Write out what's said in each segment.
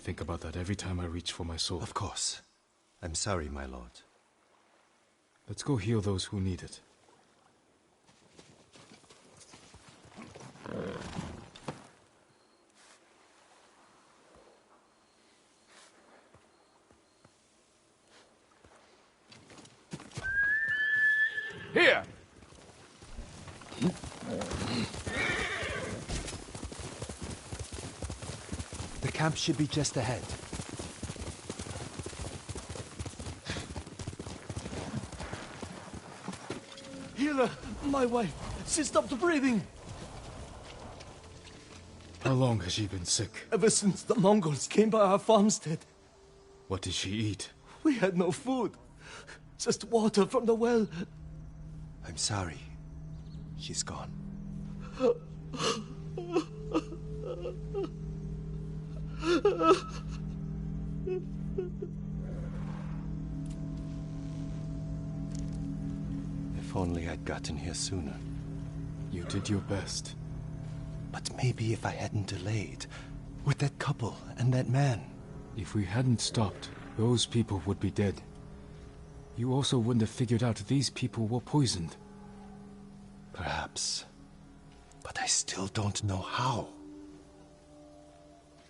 think about that every time I reach for my sword. Of course. I'm sorry, my lord. Let's go heal those who need it. Here! The camp should be just ahead. Healer, my wife, she stopped breathing. How long has she been sick? Ever since the Mongols came by our farmstead. What did she eat? We had no food. Just water from the well. I'm sorry. She's gone. If only I'd gotten here sooner. You did your best. But maybe if I hadn't delayed, with that couple and that man. If we hadn't stopped, those people would be dead. You also wouldn't have figured out these people were poisoned. Perhaps. But I still don't know how.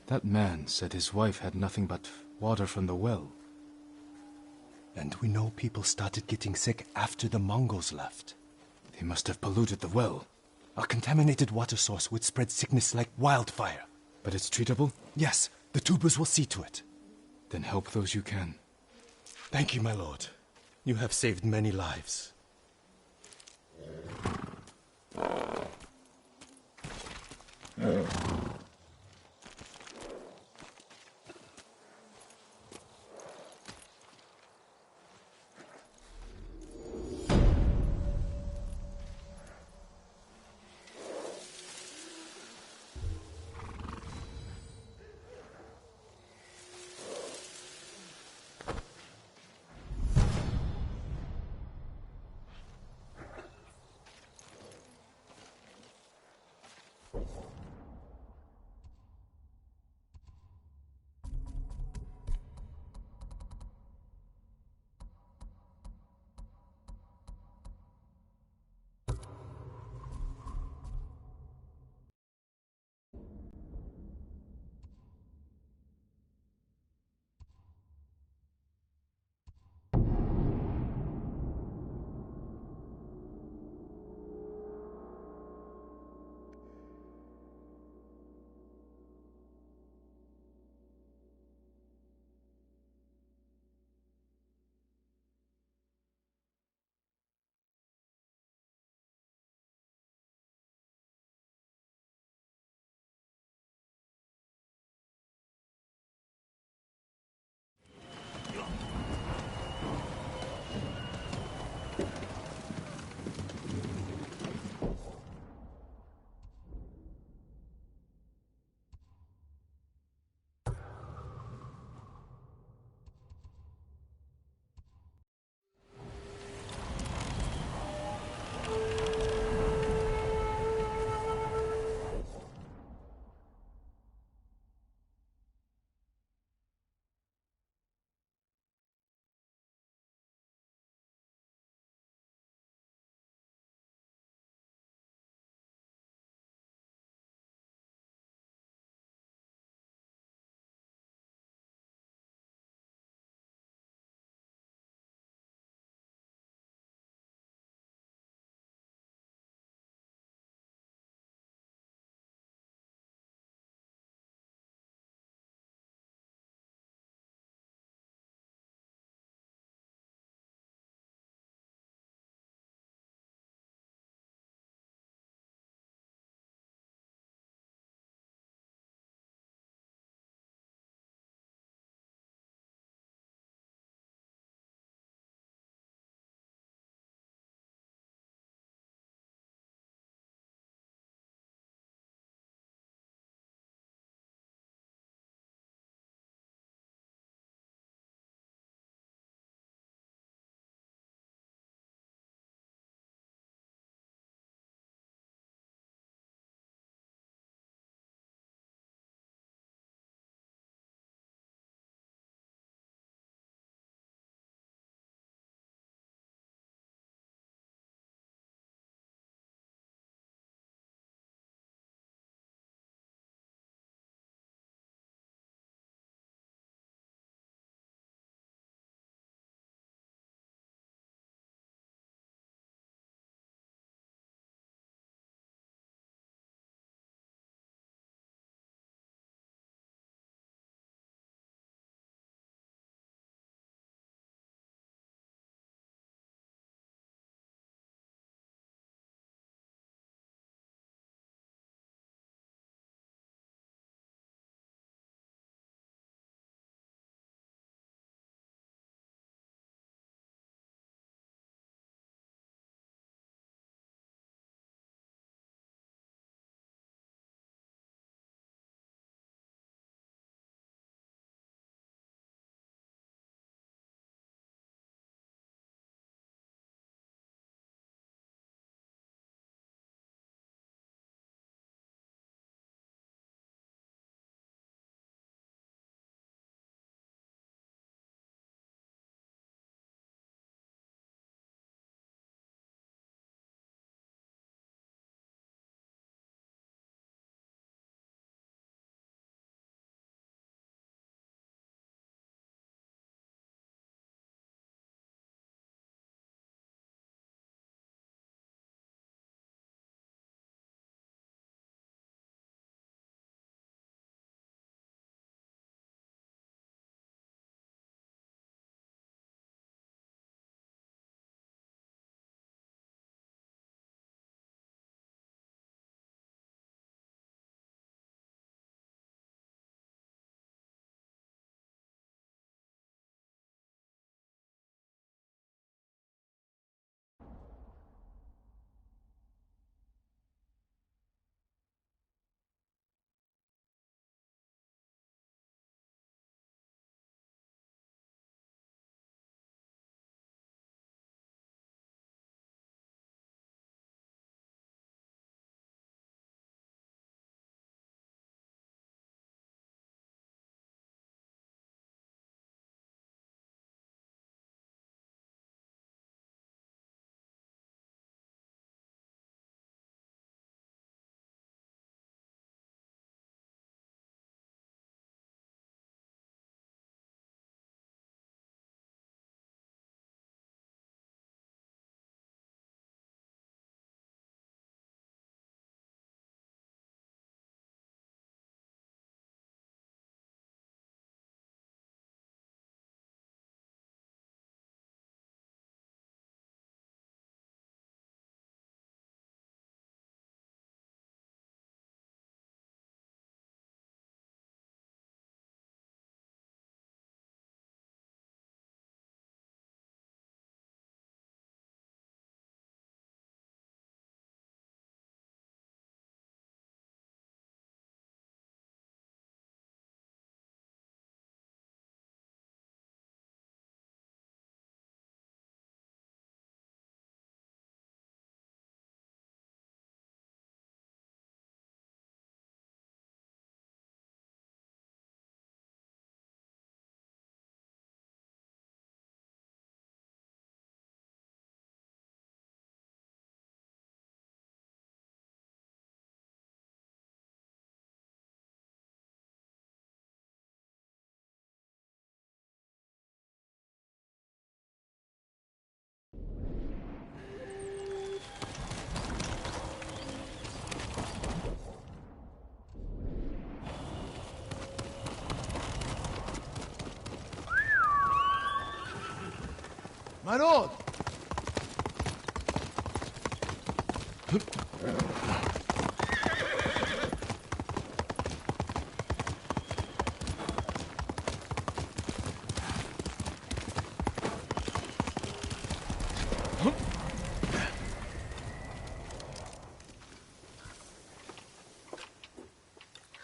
That man said his wife had nothing but water from the well. And we know people started getting sick after the Mongols left. They must have polluted the well. A contaminated water source would spread sickness like wildfire. But it's treatable? Yes, the tubers will see to it. Then help those you can. Thank you, my lord. You have saved many lives. My lord!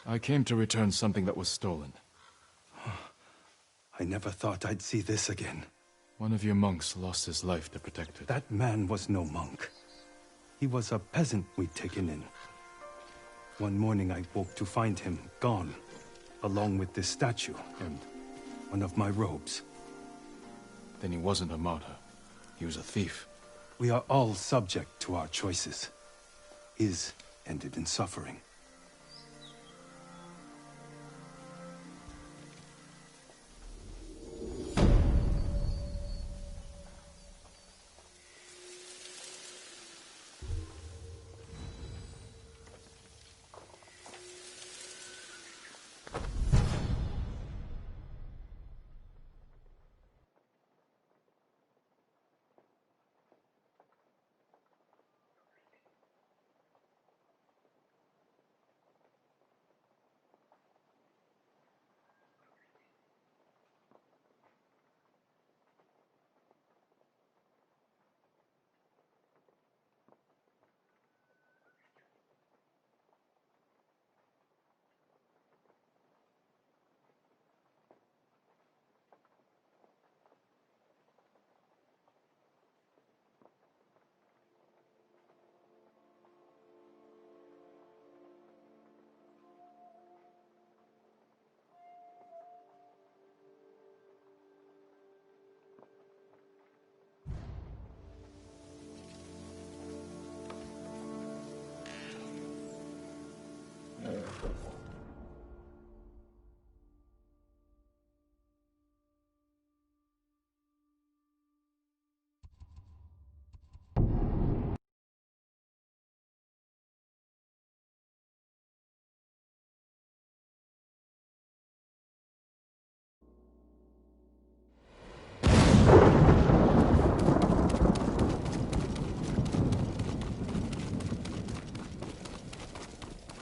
I came to return something that was stolen. I never thought I'd see this again. One of your monks lost his life to protect it. That man was no monk. He was a peasant we'd taken in. One morning I woke to find him gone, along with this statue and one of my robes. Then he wasn't a martyr. He was a thief. We are all subject to our choices. His ended in suffering.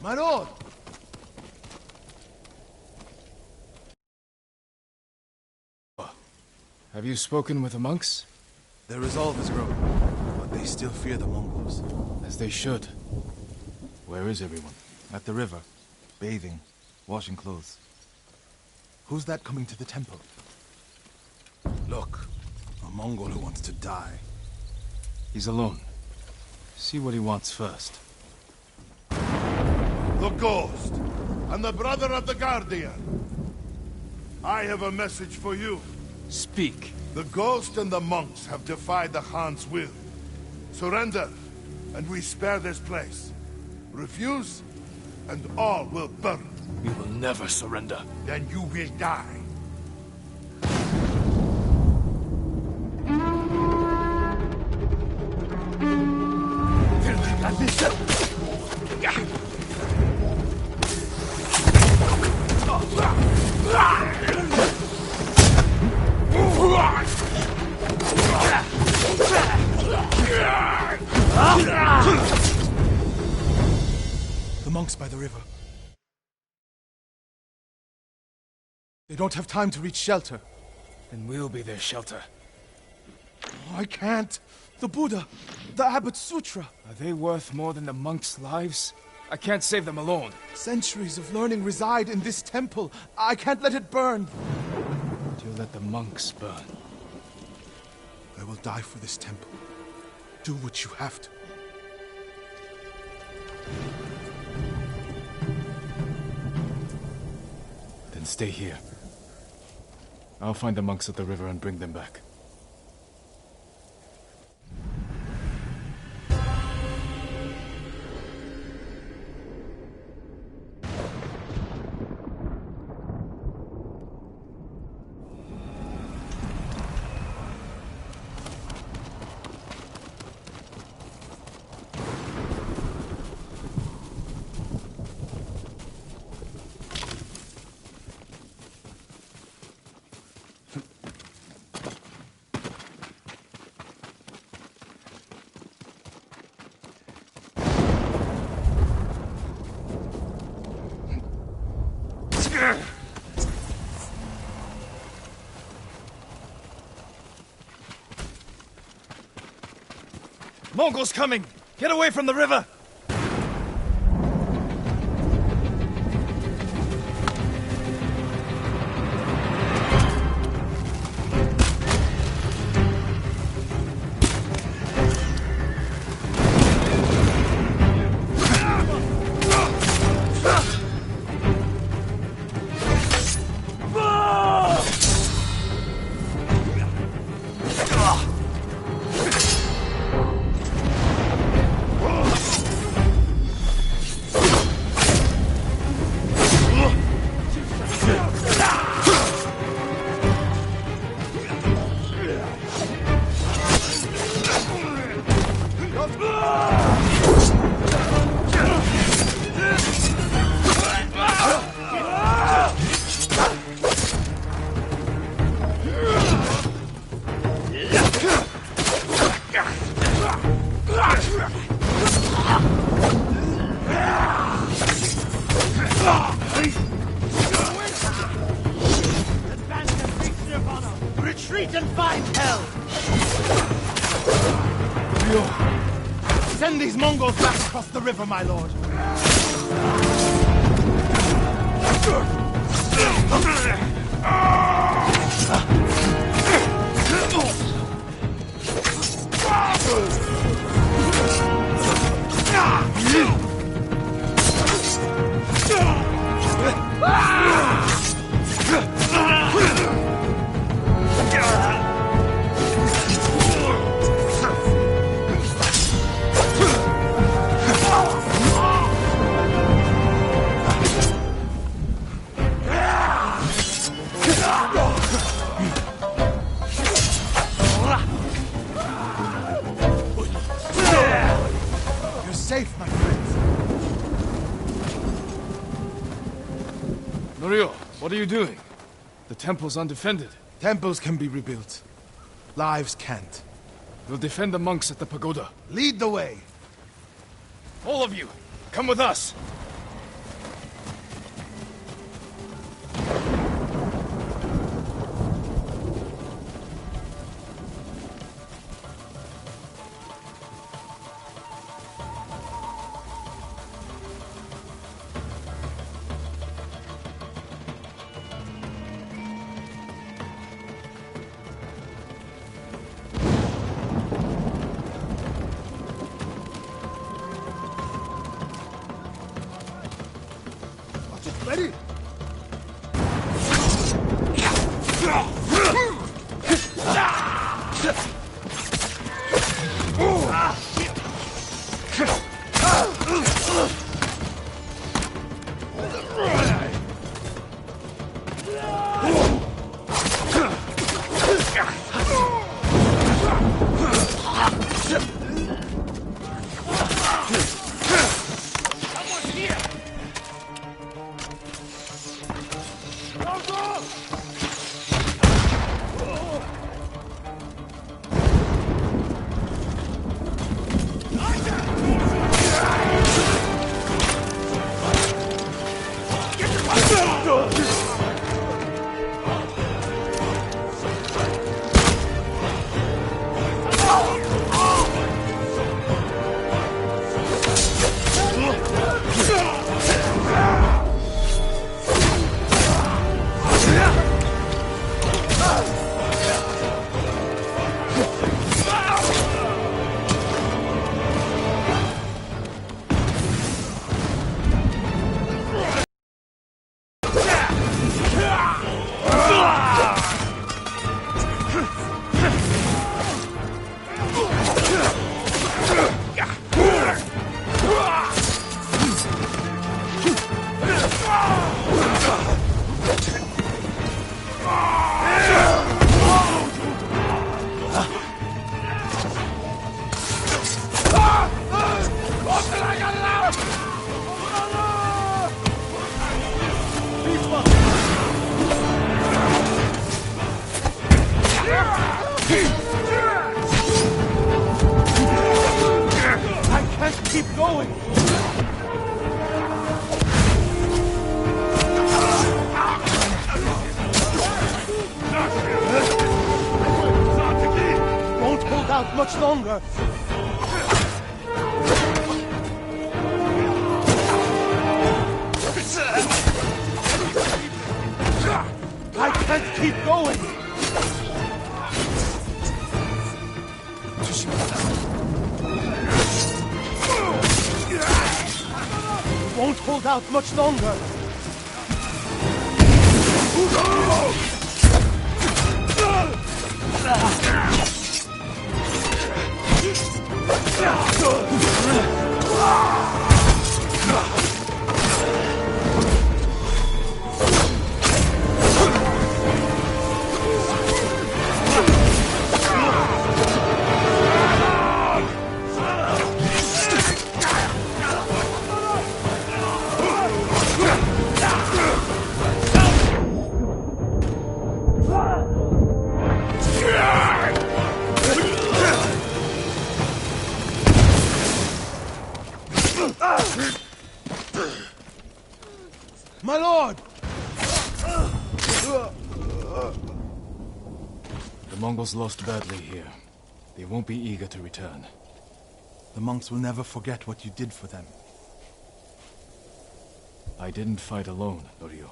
My lord! Have you spoken with the monks? Their resolve is growing, but they still fear the Mongols. As they should. Where is everyone? At the river, bathing, washing clothes. Who's that coming to the temple? Look, a Mongol who wants to die. He's alone. See what he wants first. The Ghost, and the brother of the Guardian. I have a message for you. Speak. The Ghost and the monks have defied the Khan's will. Surrender, and we spare this place. Refuse, and all will burn. We will never surrender. Then you will die. The monks by the river. They don't have time to reach shelter. Then we'll be their shelter. Oh, I can't. The Buddha, the Abbot's Sutra. Are they worth more than the monks' lives? I can't save them alone. Centuries of learning reside in this temple. I can't let it burn. But you'll let the monks burn. I will die for this temple. Do what you have to. Then stay here. I'll find the monks at the river and bring them back. Mongols coming! Get away from the river! Retreat and find hell! Send these Mongols back across the river, my lord. You're safe, my friends. Norio, what are you doing? The temple's undefended. Temples can be rebuilt. Lives can't. We'll defend the monks at the pagoda. Lead the way. All of you, come with us. Ready? longer! I can't keep going! Won't hold out much longer! My lord! The Mongols lost badly here. They won't be eager to return. The monks will never forget what you did for them. I didn't fight alone, Norio.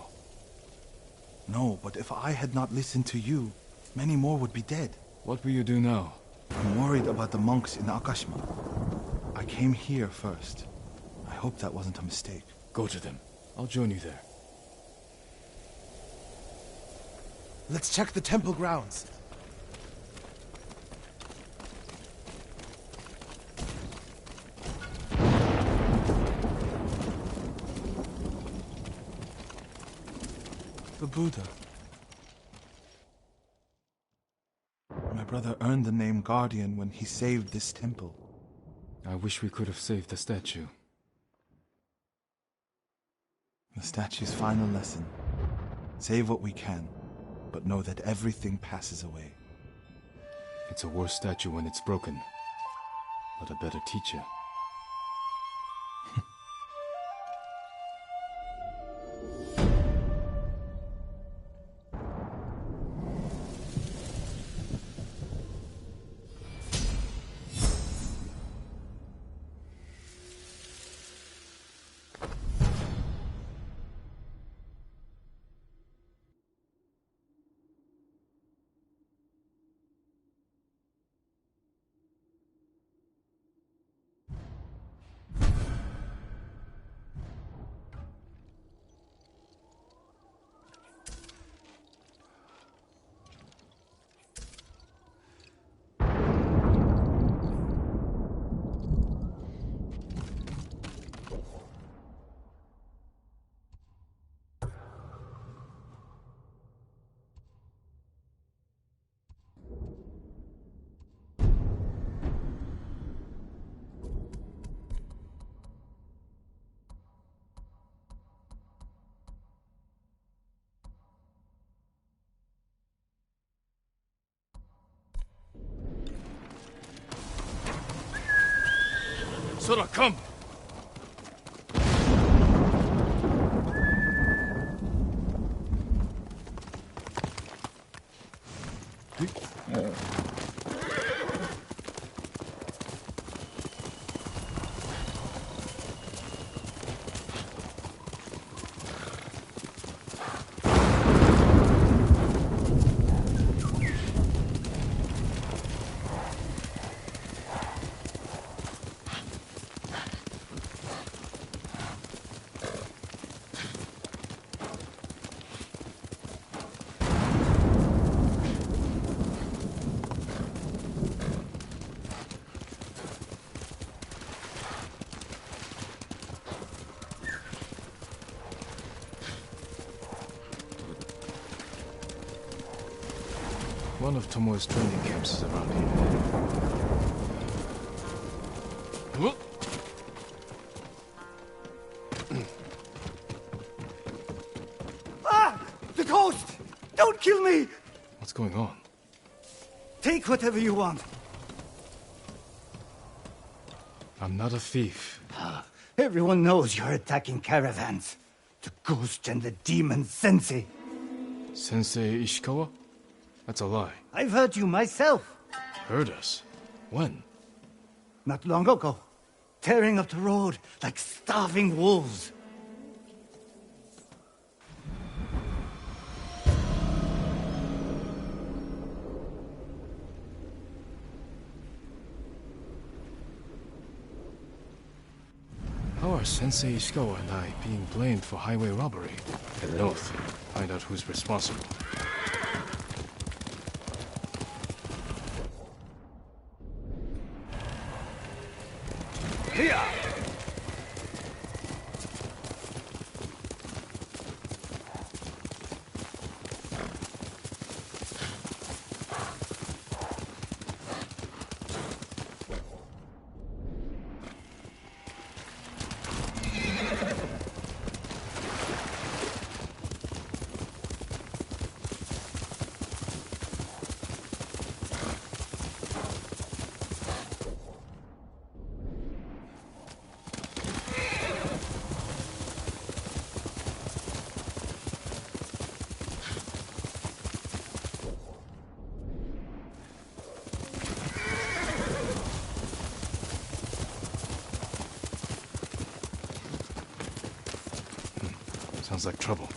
No, but if I had not listened to you, many more would be dead. What will you do now? I'm worried about the monks in Akashima. I came here first. I hope that wasn't a mistake. Go to them. I'll join you there. Let's check the temple grounds. The Buddha. My brother earned the name Guardian when he saved this temple. I wish we could have saved the statue. The statue's final lesson. Save what we can, but know that everything passes away. It's a worse statue when it's broken, but a better teacher. Sora, come! One of Tomoe's training camps is around here. Whoop. Ah! The ghost! Don't kill me! What's going on? Take whatever you want. I'm not a thief. Everyone knows you're attacking caravans. The ghost and the demon Sensei. Sensei Ishikawa? That's a lie. I've heard you myself. Heard us? When? not long ago, tearing up the road like starving wolves. How are Sensei Ishikawa and I being blamed for highway robbery? Head north, find out who's responsible. Here! Sounds like trouble.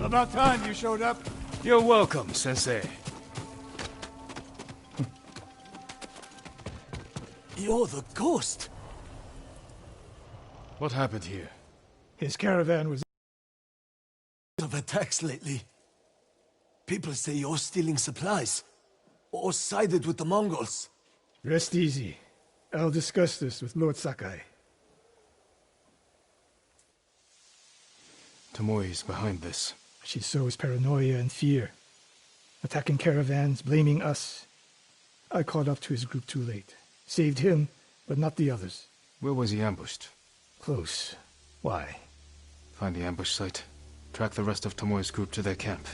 About time you showed up. You're welcome, Sensei. You're the ghost. What happened here? His caravan was Of attacks lately. People say you're stealing supplies. Or sided with the Mongols. Rest easy. I'll discuss this with Lord Sakai. Tomoe is behind this. She sows paranoia and fear. Attacking caravans, blaming us. I caught up to his group too late. Saved him, but not the others. Where was he ambushed? Close. Why? Find the ambush site. Track the rest of Tomoe's group to their camp.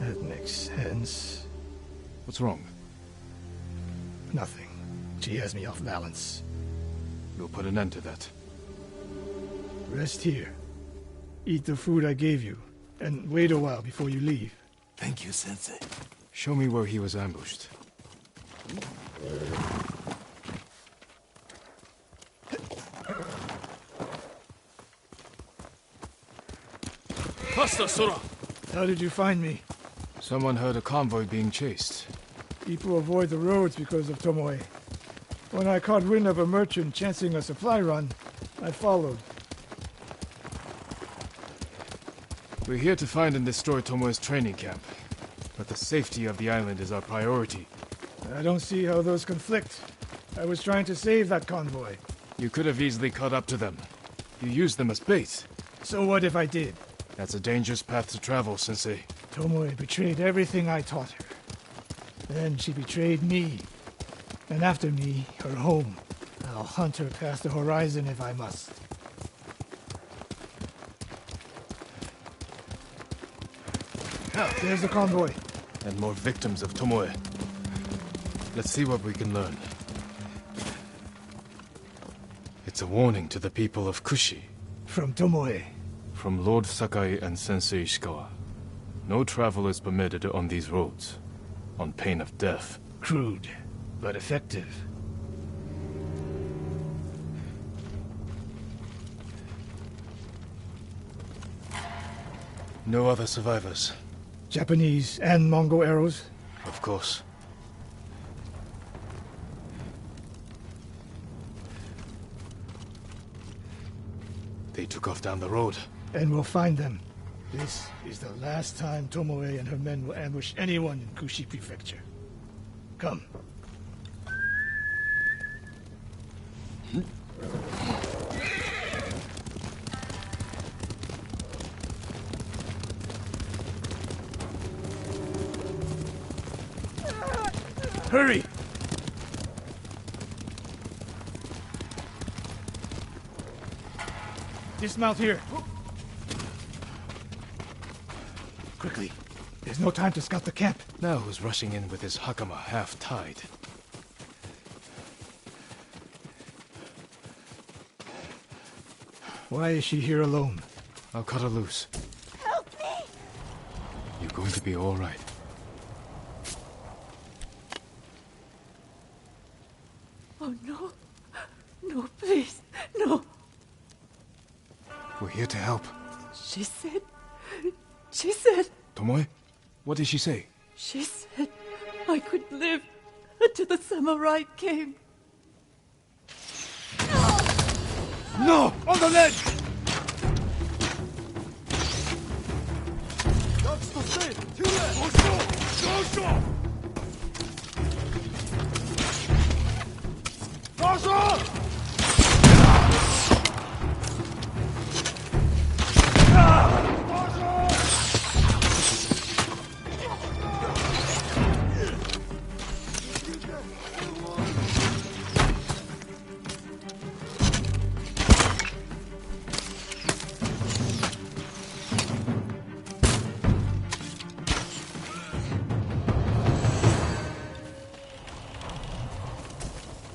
That makes sense. What's wrong? Nothing. She has me off balance. We'll put an end to that. Rest here. Eat the food I gave you. And wait a while before you leave. Thank you, Sensei. Show me where he was ambushed. Faster, Sora! How did you find me? Someone heard a convoy being chased. People avoid the roads because of Tomoe. When I caught wind of a merchant chancing a supply run, I followed. We're here to find and destroy Tomoe's training camp. But the safety of the island is our priority. I don't see how those conflict. I was trying to save that convoy. You could have easily caught up to them. You used them as bait. So what if I did? That's a dangerous path to travel, Sensei. Tomoe betrayed everything I taught her. Then she betrayed me. And after me, her home. I'll hunt her past the horizon if I must. There's the convoy. And more victims of Tomoe. Let's see what we can learn. It's a warning to the people of Kushi. From Tomoe. From Lord Sakai and Sensei Ishikawa. No travel is permitted on these roads, on pain of death. Crude, but effective. No other survivors. Japanese and Mongol arrows? Of course. They took off down the road. And we'll find them. This is the last time Tomoe and her men will ambush anyone in Kushi Prefecture. Come. Hurry! Dismount here. Quickly. There's no time to scout the camp. Now who's rushing in with his hakama half tied? Why is she here alone? I'll cut her loose. Help me! You're going to be all right. Oh, no. No, please. No. We're here to help. She said... Tomoe? What did she say? She said I could live until the samurai came. No! On the ledge!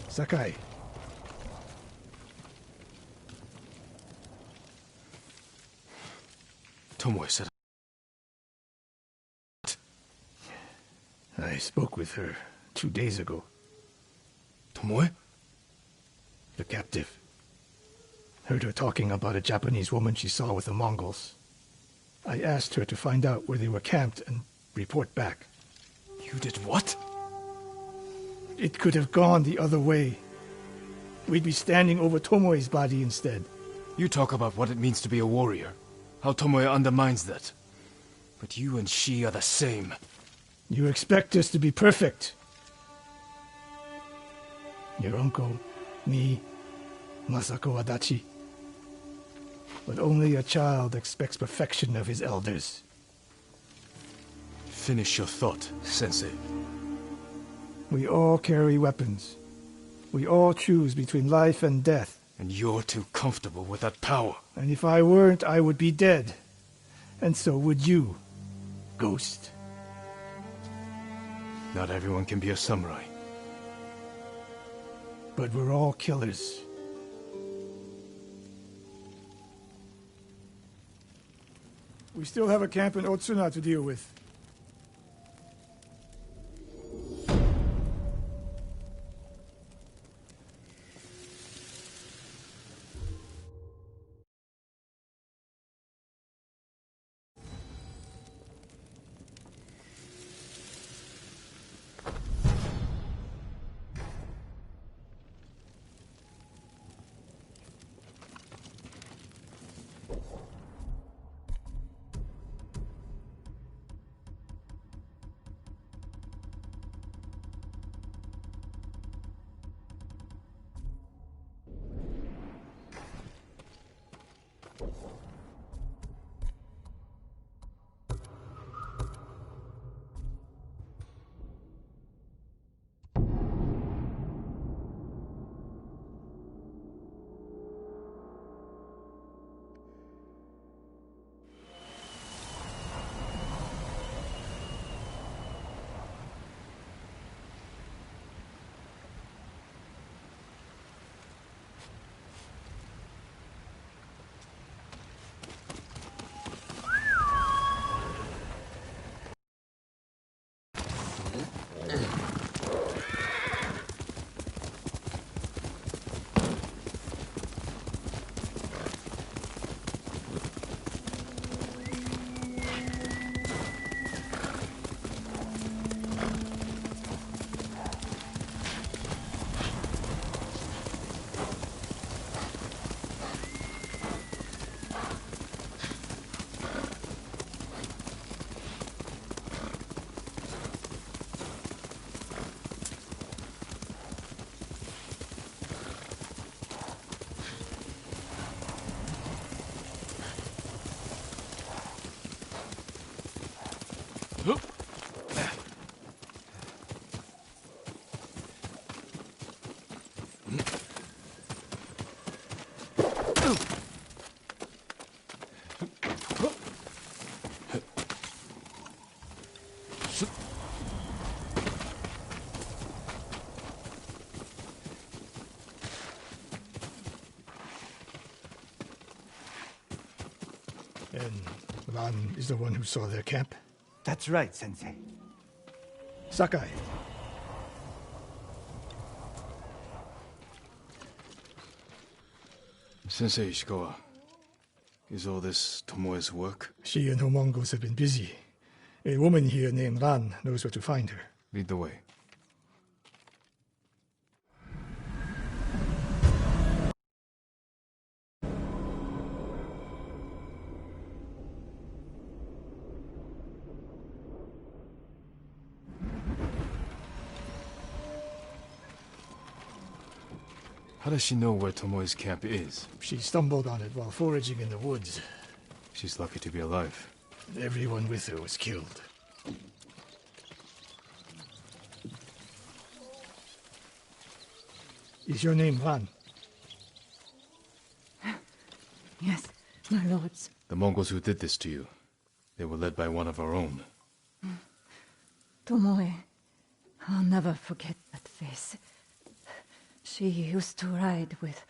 Sakai. Tomoe said... I spoke with her 2 days ago. Tomoe? The captive. Heard her talking about a Japanese woman she saw with the Mongols. I asked her to find out where they were camped and report back. You did what? It could have gone the other way. We'd be standing over Tomoe's body instead. You talk about what it means to be a warrior. How Tomoe undermines that. But you and she are the same. You expect us to be perfect. Your uncle, me, Masako Adachi. But only a child expects perfection of his elders. Finish your thought, Sensei. We all carry weapons. We all choose between life and death. And you're too comfortable with that power. And if I weren't, I would be dead. And so would you, Ghost. Not everyone can be a samurai. But we're all killers. We still have a camp in Otsuna to deal with. Ran is the one who saw their camp? That's right, Sensei. Sakai. Sensei Ishikawa, is all this Tomoe's work? She and her Mongols have been busy. A woman here named Ran knows where to find her. Lead the way. How does she know where Tomoe's camp is? She stumbled on it while foraging in the woods. She's lucky to be alive. Everyone with her was killed. Is your name Ran? Yes, my lords. The Mongols who did this to you, they were led by one of our own. Tomoe. I'll never forget that face. She used to ride with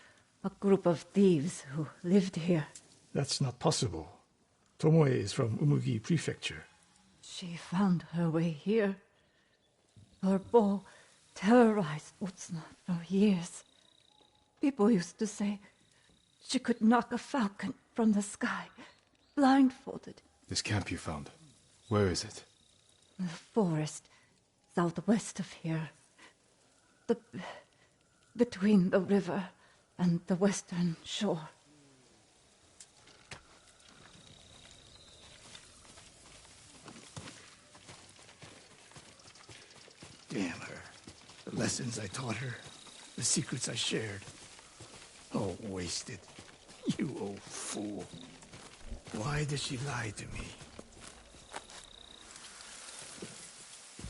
a group of thieves who lived here. That's not possible. Tomoe is from Umugi Prefecture. She found her way here. Her bow terrorized Utsuna for years. People used to say she could knock a falcon from the sky, blindfolded. This camp you found, where is it? The forest southwest of here. Between the river and the western shore. Damn her. The lessons I taught her, the secrets I shared. All wasted. You old fool. Why did she lie to me?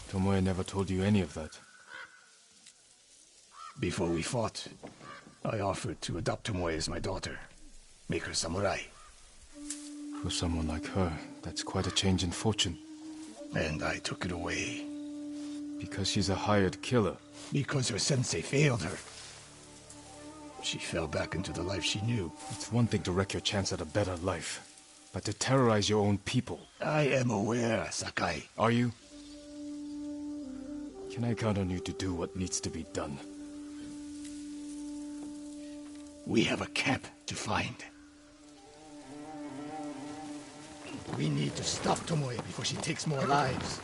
Tomoe never told you any of that. Before we fought, I offered to adopt Tomoe as my daughter. Make her samurai. For someone like her, that's quite a change in fortune. And I took it away. Because she's a hired killer. Because her sensei failed her. She fell back into the life she knew. It's one thing to wreck your chance at a better life, but to terrorize your own people. I am aware, Sakai. Are you? Can I count on you to do what needs to be done? We have a camp to find. We need to stop Tomoe before she takes more lives.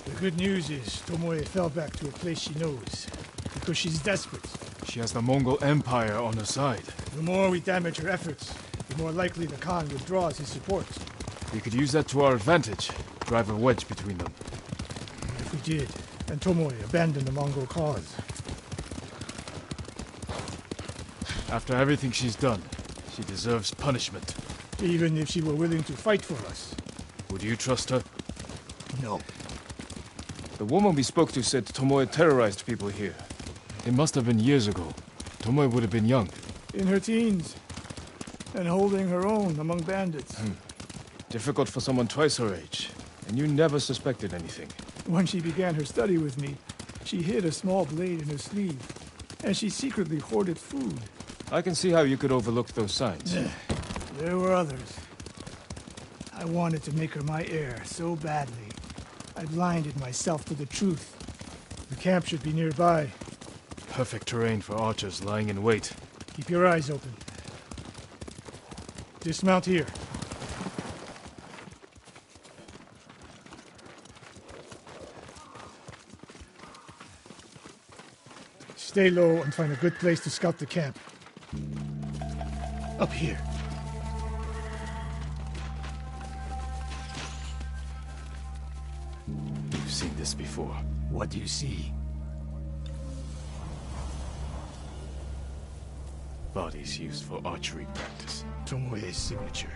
The good news is Tomoe fell back to a place she knows, because she's desperate. She has the Mongol Empire on her side. The more we damage her efforts, the more likely the Khan withdraws his support. We could use that to our advantage. Drive a wedge between them. If we did, and Tomoe abandoned the Mongol cause. After everything she's done, she deserves punishment. Even if she were willing to fight for us. Would you trust her? No. The woman we spoke to said Tomoe terrorized people here. It must have been years ago. Tomoe would have been young. In her teens. And holding her own among bandits. Difficult for someone twice her age. And you never suspected anything. When she began her study with me, she hid a small blade in her sleeve. And she secretly hoarded food. I can see how you could overlook those signs. There were others. I wanted to make her my heir so badly. I blinded myself to the truth. The camp should be nearby. Perfect terrain for archers lying in wait. Keep your eyes open. Dismount here. Stay low and find a good place to scout the camp. Up here. You've seen this before. What do you see? Bodies used for archery practice. Tomoe's signature.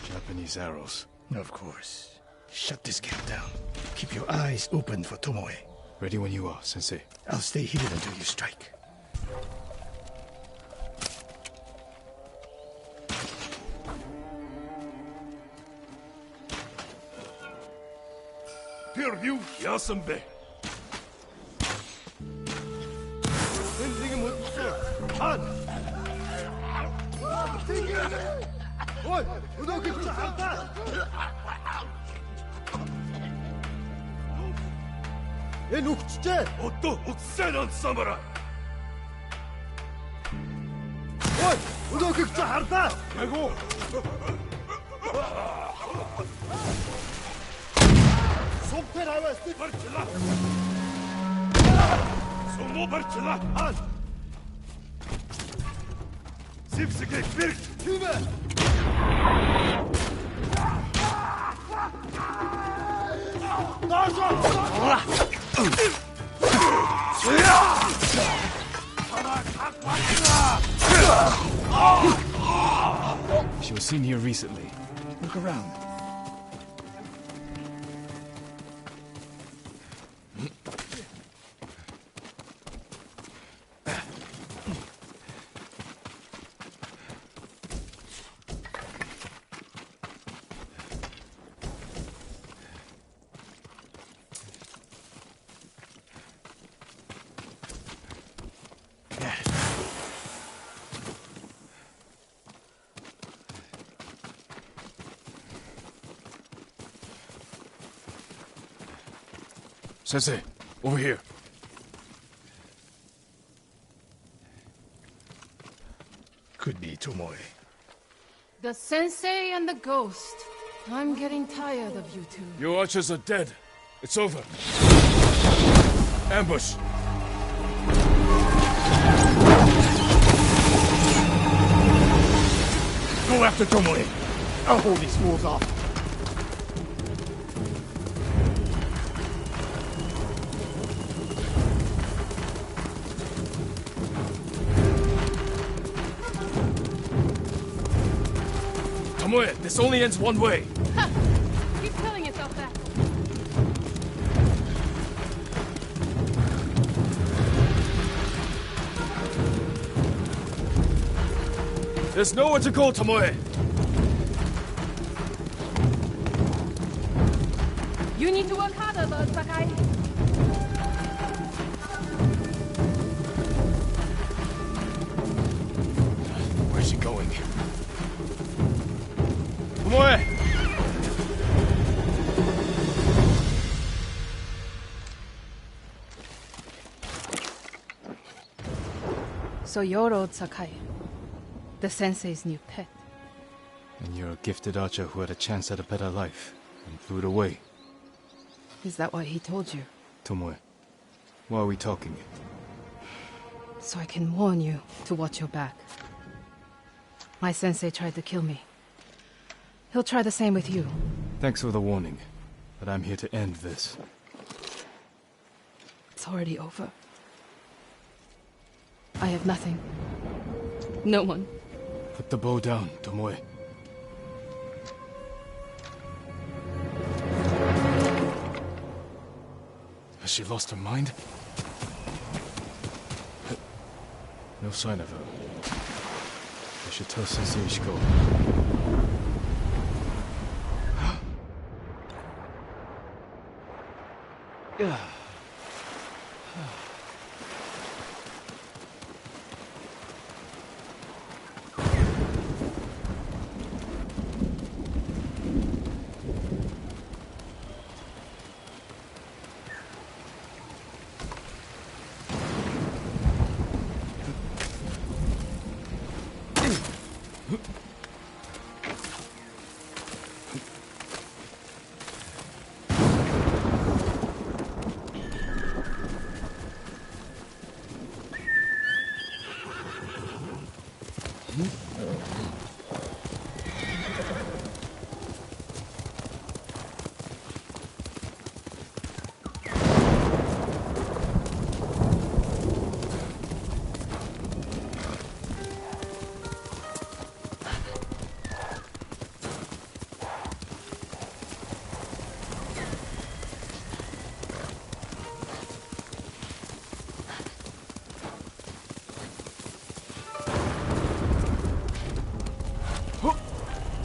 Japanese arrows. Of course. Shut this camp down. Keep your eyes open for Tomoe. Ready when you are, Sensei. I'll stay here until you strike. Here, you! 야선배. 어또 옥세는 사무라이. 아이고. Barçala! Somo barçala! Han! Zipsike bir! Kime? She was seen here recently. Look around. Sensei, over here. Could be Tomoe. The sensei and the ghost. I'm getting tired of you two. Your archers are dead. It's over. Ambush. Go after Tomoe. I'll hold these fools off. Tomoe, this only ends one way. Ha! Keep telling yourself that. There's nowhere to go, Tomoe. You need to work harder, Lord Sakai. Where's she going? Tomoe! So you're old Sakai, the sensei's new pet. And you're a gifted archer who had a chance at a better life and blew it away. Is that what he told you? Tomoe, why are we talking? So I can warn you to watch your back. My sensei tried to kill me. He'll try the same with you. Thanks for the warning, but I'm here to end this. It's already over. I have nothing. No one. Put the bow down, Tomoe. Has she lost her mind? No sign of her. I should tell Sensei Ishiko.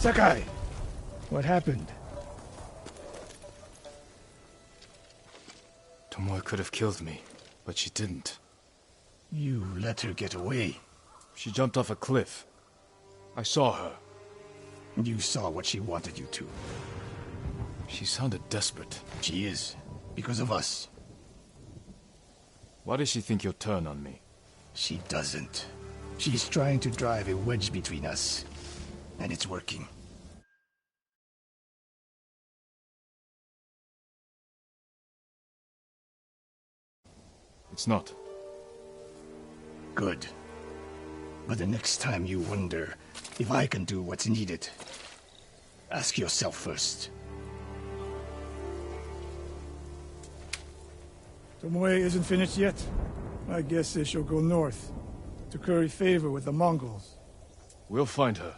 Sakai, what happened? could have killed me, but she didn't. You let her get away. She jumped off a cliff. I saw her. You saw what she wanted you to. She sounded desperate. She is. Because of us. Why does she think you'll turn on me? She doesn't. She's trying to drive a wedge between us. And it's working. It's not. Good. But the next time you wonder if I can do what's needed, ask yourself first. Tomoe isn't finished yet. My guess is she'll go north, to curry favor with the Mongols. We'll find her.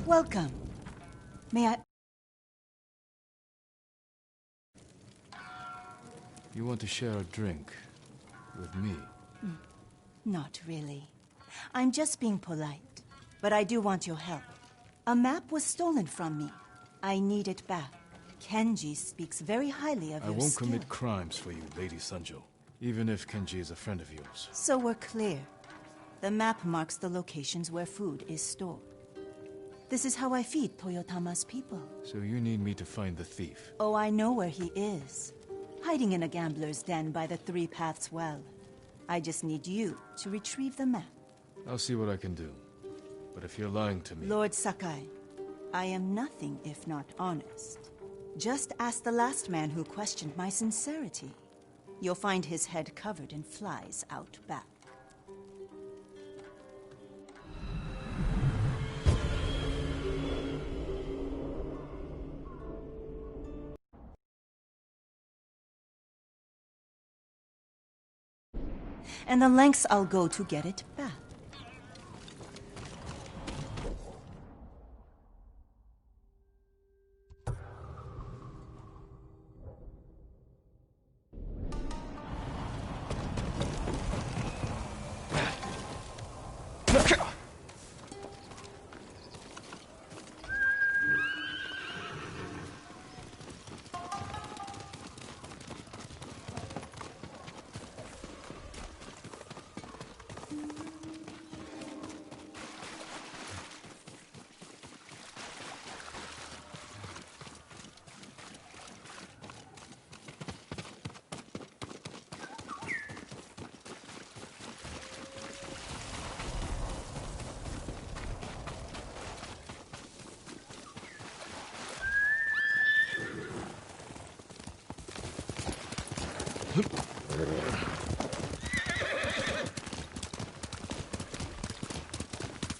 Welcome. May I... You want to share a drink with me? Not really. I'm just being polite. But I do want your help. A map was stolen from me. I need it back. Kenji speaks very highly of I your won't skill. commit crimes for you, Lady Sanjo. Even if Kenji is a friend of yours. So we're clear. The map marks the locations where food is stored. This is how I feed Toyotama's people. So you need me to find the thief? Oh, I know where he is. Hiding in a gambler's den by the Three Paths Well. I just need you to retrieve the map. I'll see what I can do. But if you're lying to me... Lord Sakai, I am nothing if not honest. Just ask the last man who questioned my sincerity. You'll find his head covered in flies out back. And the lengths I'll go to get it back.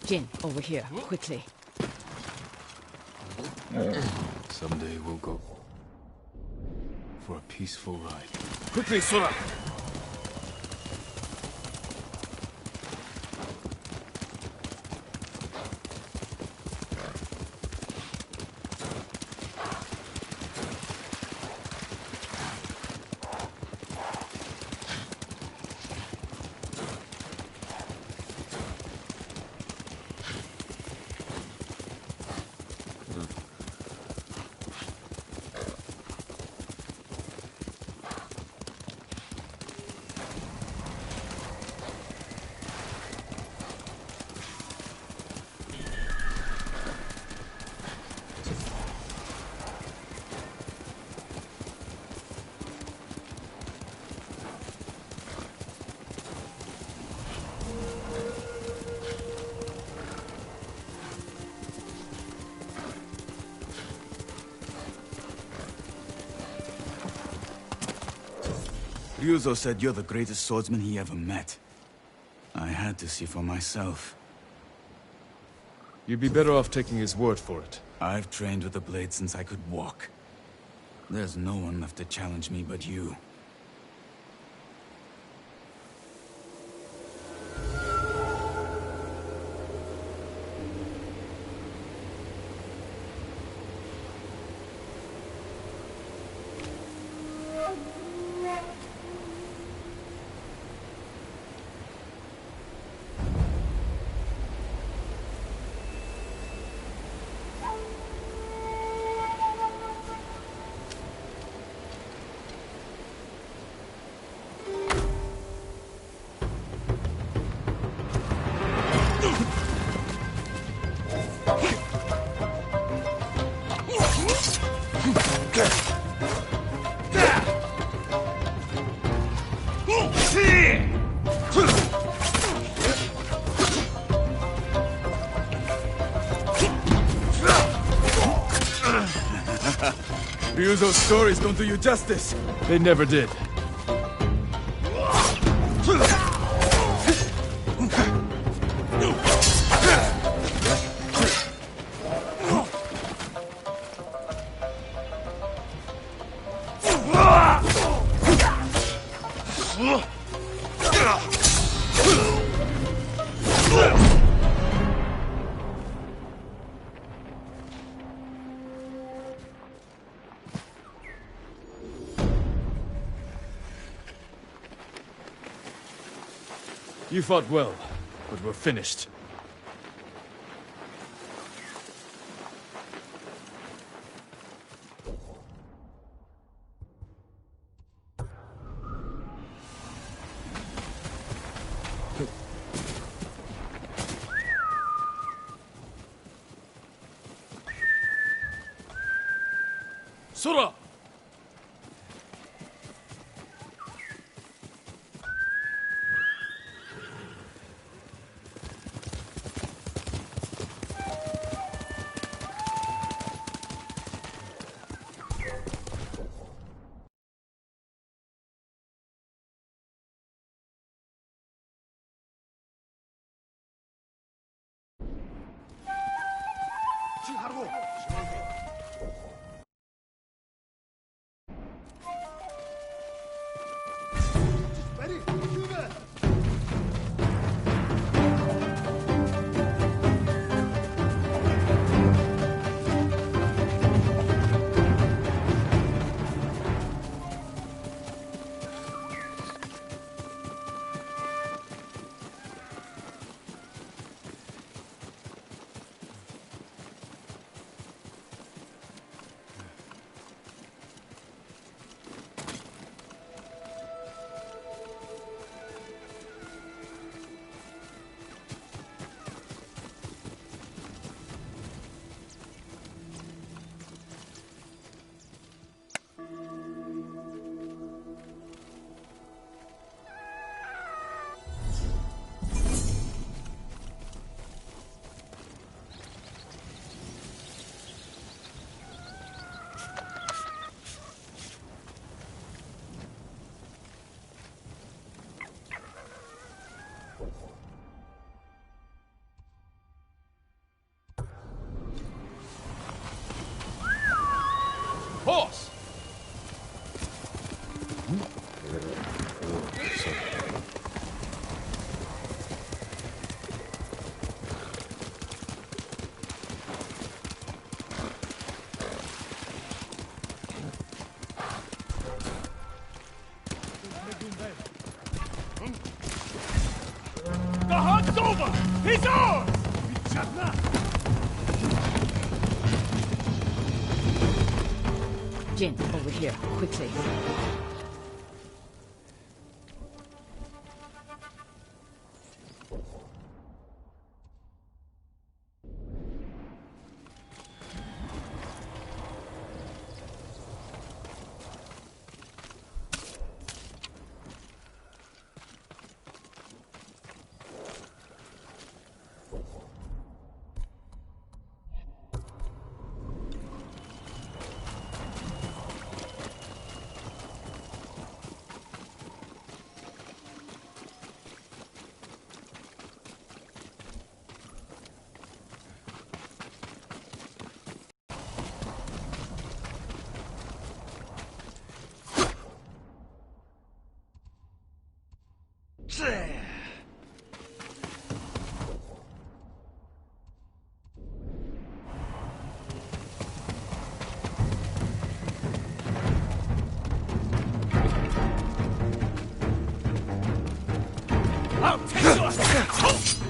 Jin, over here, quickly. Someday we'll go for a peaceful ride. Quickly, Sora! Ryuzo said you're the greatest swordsman he ever met. I had to see for myself. You'd be better off taking his word for it. I've trained with the blade since I could walk. There's no one left to challenge me but you. Ryuzo's stories don't do you justice. They never did. You fought well, but we're finished. Sora! The hunt's over! He's ours! Jin, over here, quickly. I'll take yours!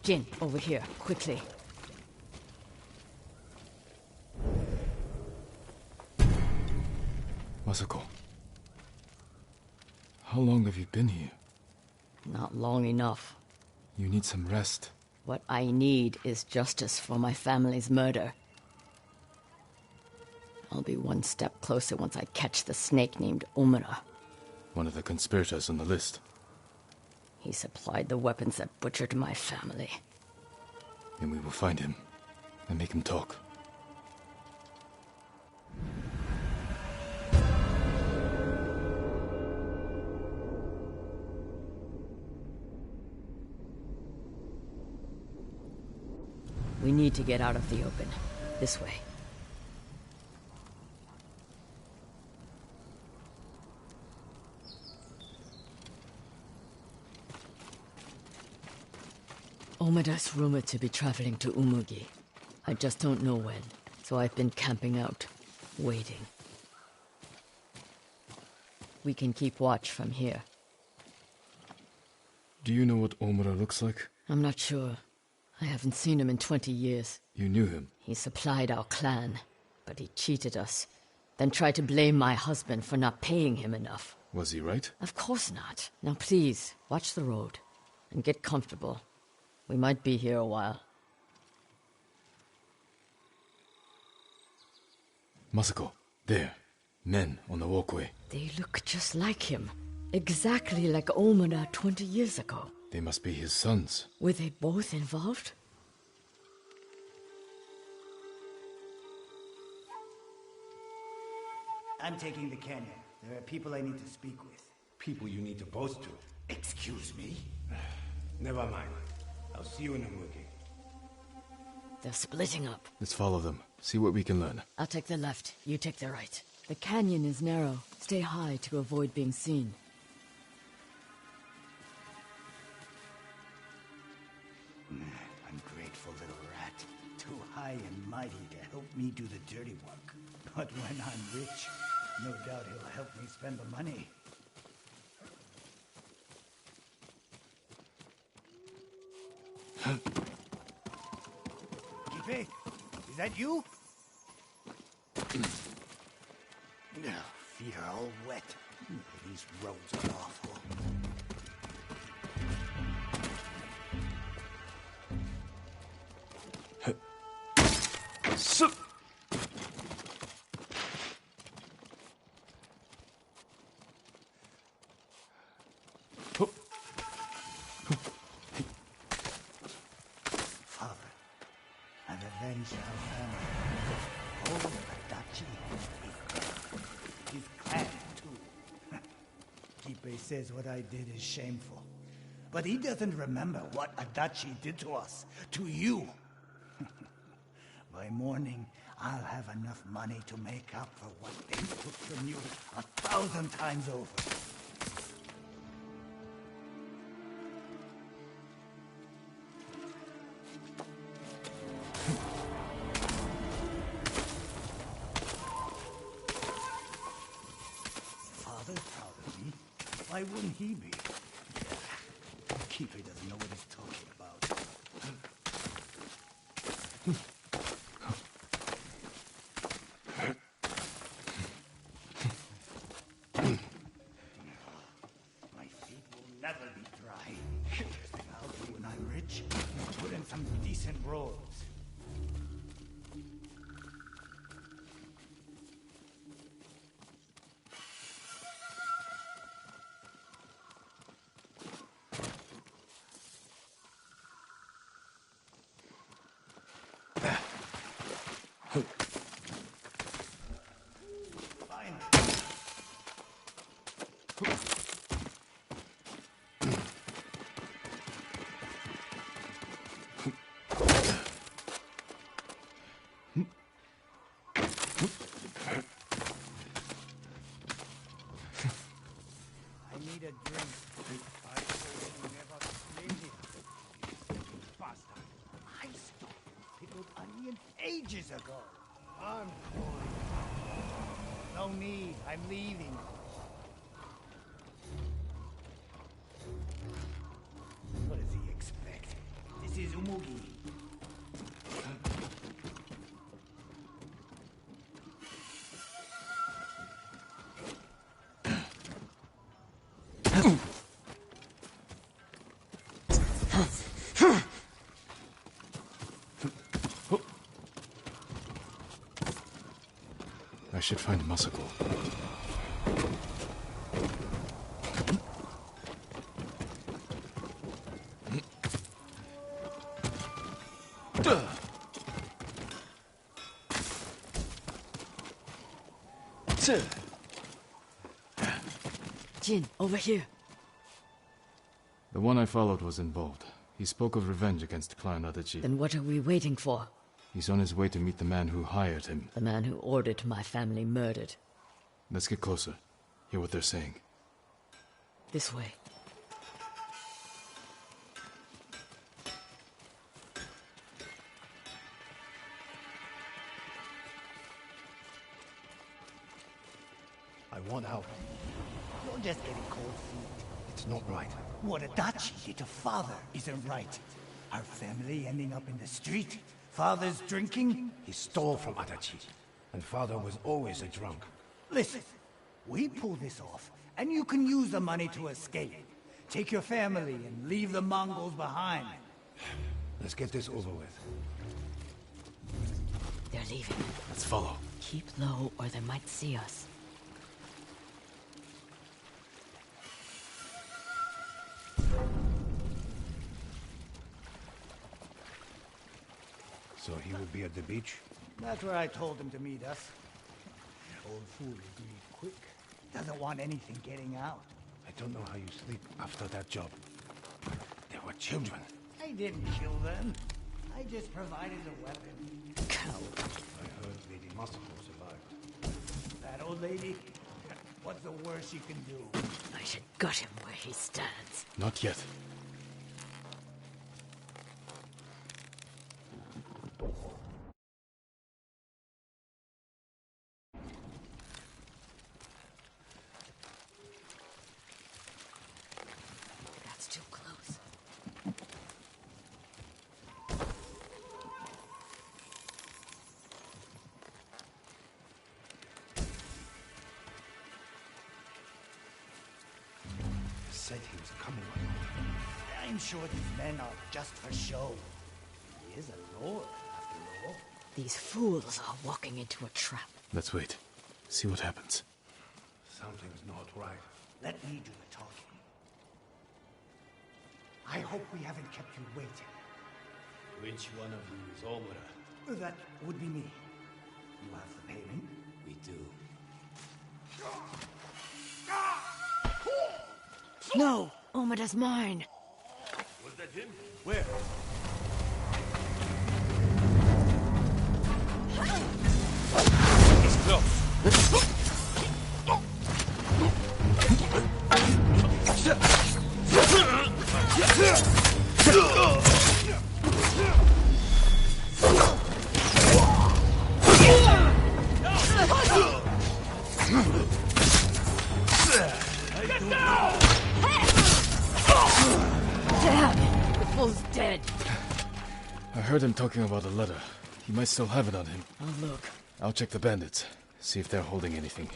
Jin, over here, quickly. Masako. How long have you been here? Not long enough. You need some rest. What I need is justice for my family's murder. I'll be one step closer once I catch the snake named Omura. One of the conspirators on the list. He supplied the weapons that butchered my family. Then we will find him and make him talk. We need to get out of the open. This way. Omada's rumored to be traveling to Umugi. I just don't know when, so I've been camping out, waiting. We can keep watch from here. Do you know what Omura looks like? I'm not sure. I haven't seen him in 20 years. You knew him? He supplied our clan, but he cheated us, then tried to blame my husband for not paying him enough. Was he right? Of course not. Now please, watch the road, and get comfortable. We might be here a while. Masako, there. Men on the walkway. They look just like him. Exactly like Omura 20 years ago. They must be his sons. Were they both involved? I'm taking the canyon. There are people I need to speak with. People you need to boast to. Excuse me? Never mind. I'll see you in Umugi. They're splitting up. Let's follow them. See what we can learn. I'll take the left. You take the right. The canyon is narrow. Stay high to avoid being seen. Ungrateful little rat. Too high and mighty to help me do the dirty work. But when I'm rich, no doubt he'll help me spend the money. Kipe, is that you? Feet are all wet. These roads are awful. Father, I've avenged our family. All of Adachi, his clan too. Kipe says what I did is shameful. But he doesn't remember what Adachi did to us, to you. By morning, I'll have enough money to make up for what they took from you 1,000 times over. Father's proud of me. Why wouldn't he be? Keeper doesn't know what he's talking about. My feet will never be dry. First thing I'll do when I'm rich is put in some decent robes. I need a drink. I told you never played it. Faster. I stole pickled onion ages ago. I'm calling. No need. I'm leaving. What does he expect? This is Umugi. I should find Masako. Jin, over here. The one I followed was involved. He spoke of revenge against Clan Adachi. Then what are we waiting for? He's on his way to meet the man who hired him. The man who ordered my family murdered. Let's get closer. Hear what they're saying. This way. I want out. You're just getting cold feet. It's not right. What Adachi did to Father isn't right. Our family ending up in the street. Father's drinking. He stole from Adachi, and Father was always a drunk. Listen, we pull this off, and you can use the money to escape. Take your family and leave the Mongols behind. Let's get this over with. They're leaving. Let's follow. Keep low or they might see us. So he will be at the beach? That's where I told him to meet us. Old fool agreed quick. Doesn't want anything getting out. I don't know how you sleep after that job. There were children. I didn't kill them. I just provided a weapon. Coward. I heard Lady Masako survived. That old lady? What's the worst you can do? I should gut him where he stands. Not yet. That's too close. Said he was coming. I'm sure these men are just for show. He is a lord, after all. These fools are walking into a trap. Let's wait. See what happens. Something's not right. Let me do the talking. I hope we haven't kept you waiting. Which one of you is Omura? That would be me. You have the payment? We do. No! Omura's mine! Was that him? Where? He's close. Damn! The fool's dead. I heard him talking about a letter. He might still have it on him. I'll look. I'll check the bandits. See if they're holding anything.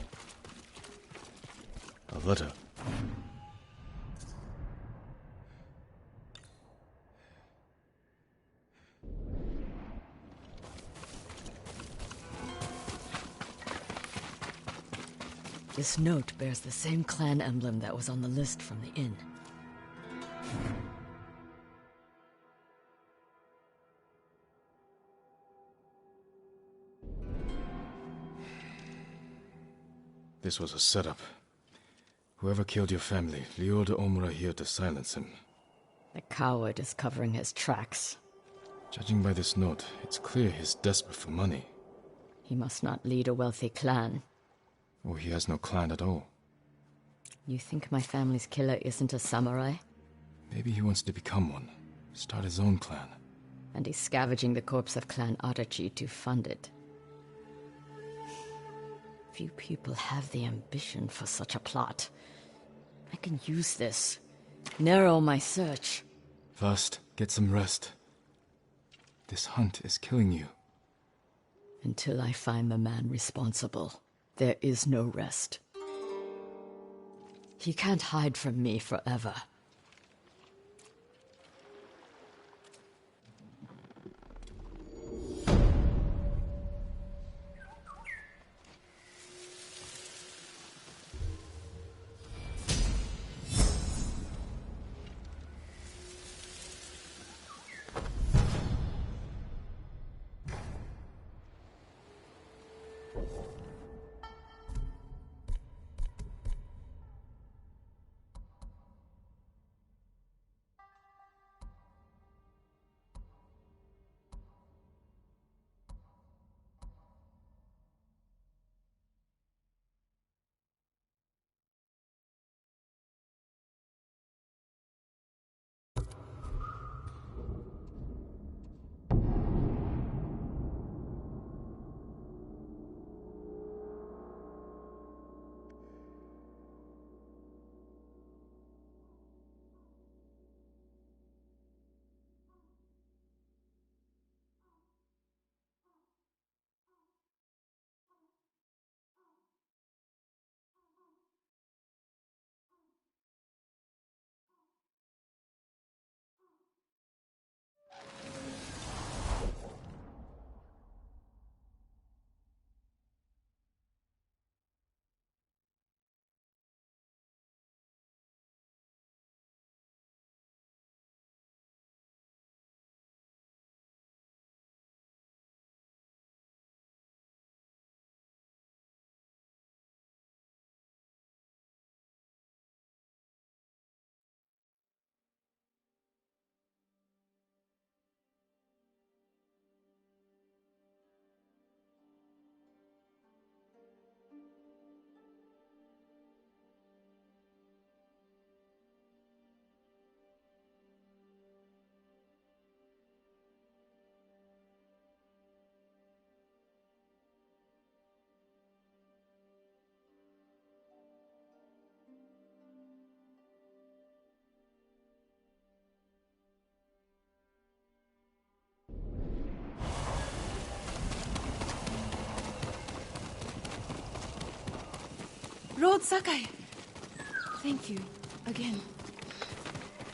A letter. This note bears the same clan emblem that was on the list from the inn. This was a setup. Whoever killed your family lured Omura here to silence him. The coward is covering his tracks. Judging by this note, it's clear he's desperate for money. He must not lead a wealthy clan. Or he has no clan at all. You think my family's killer isn't a samurai? Maybe he wants to become one. Start his own clan. And he's scavenging the corpse of Clan Adachi to fund it. Few people have the ambition for such a plot. I can use this. Narrow my search. First, get some rest. This hunt is killing you. Until I find the man responsible, there is no rest. He can't hide from me forever. Lord Sakai! Thank you, again.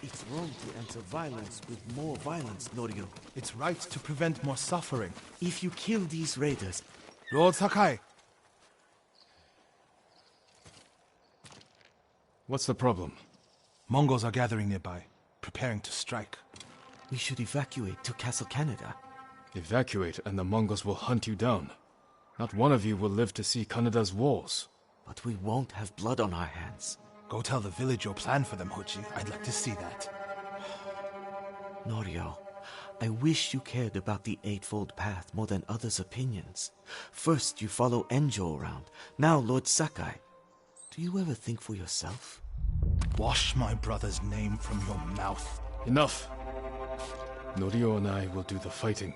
It's wrong to answer violence with more violence, Norio. It's right to prevent more suffering. If you kill these raiders... Lord Sakai! What's the problem? Mongols are gathering nearby, preparing to strike. We should evacuate to Castle Canada. Evacuate and the Mongols will hunt you down. Not one of you will live to see Kanada's walls. But we won't have blood on our hands. Go tell the village your plan for them, Hochi. I'd like to see that. Norio, I wish you cared about the Eightfold Path more than others' opinions. First you follow Enjo around, now Lord Sakai. Do you ever think for yourself? Wash my brother's name from your mouth. Enough! Norio and I will do the fighting.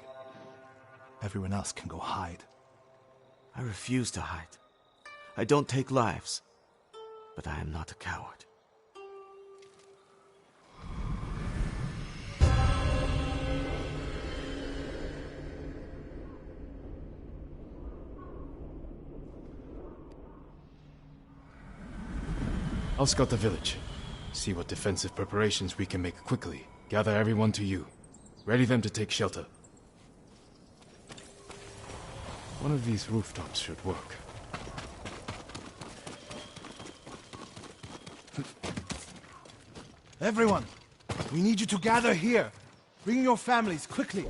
Everyone else can go hide. I refuse to hide. I don't take lives, but I am not a coward. I'll scout the village. See what defensive preparations we can make quickly. Gather everyone to you. Ready them to take shelter. One of these rooftops should work. Everyone! We need you to gather here! Bring your families, quickly!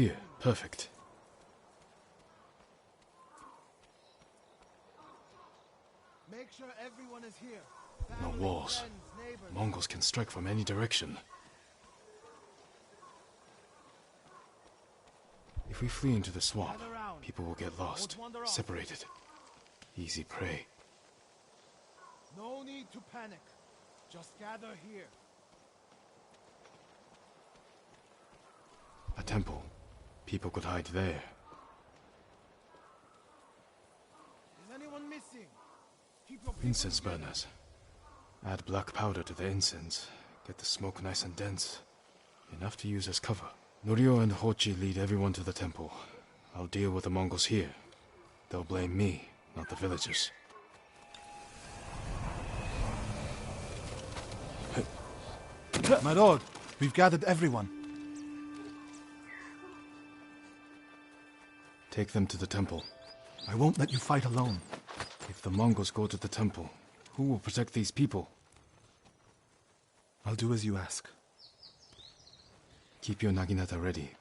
Here, perfect. Make sure everyone is here. No walls. Mongols can strike from any direction. If we flee into the swamp, people will get lost, separated. Easy prey. No need to panic. Just gather here. A temple. People could hide there. Is anyone missing? Keep your Incense burners. Add black powder to the incense. Get the smoke nice and dense. Enough to use as cover. Norio and Hochi lead everyone to the temple. I'll deal with the Mongols here. They'll blame me, not the villagers. My lord, we've gathered everyone. Take them to the temple. I won't let you fight alone. If the Mongols go to the temple, who will protect these people? I'll do as you ask. Keep your naginata ready.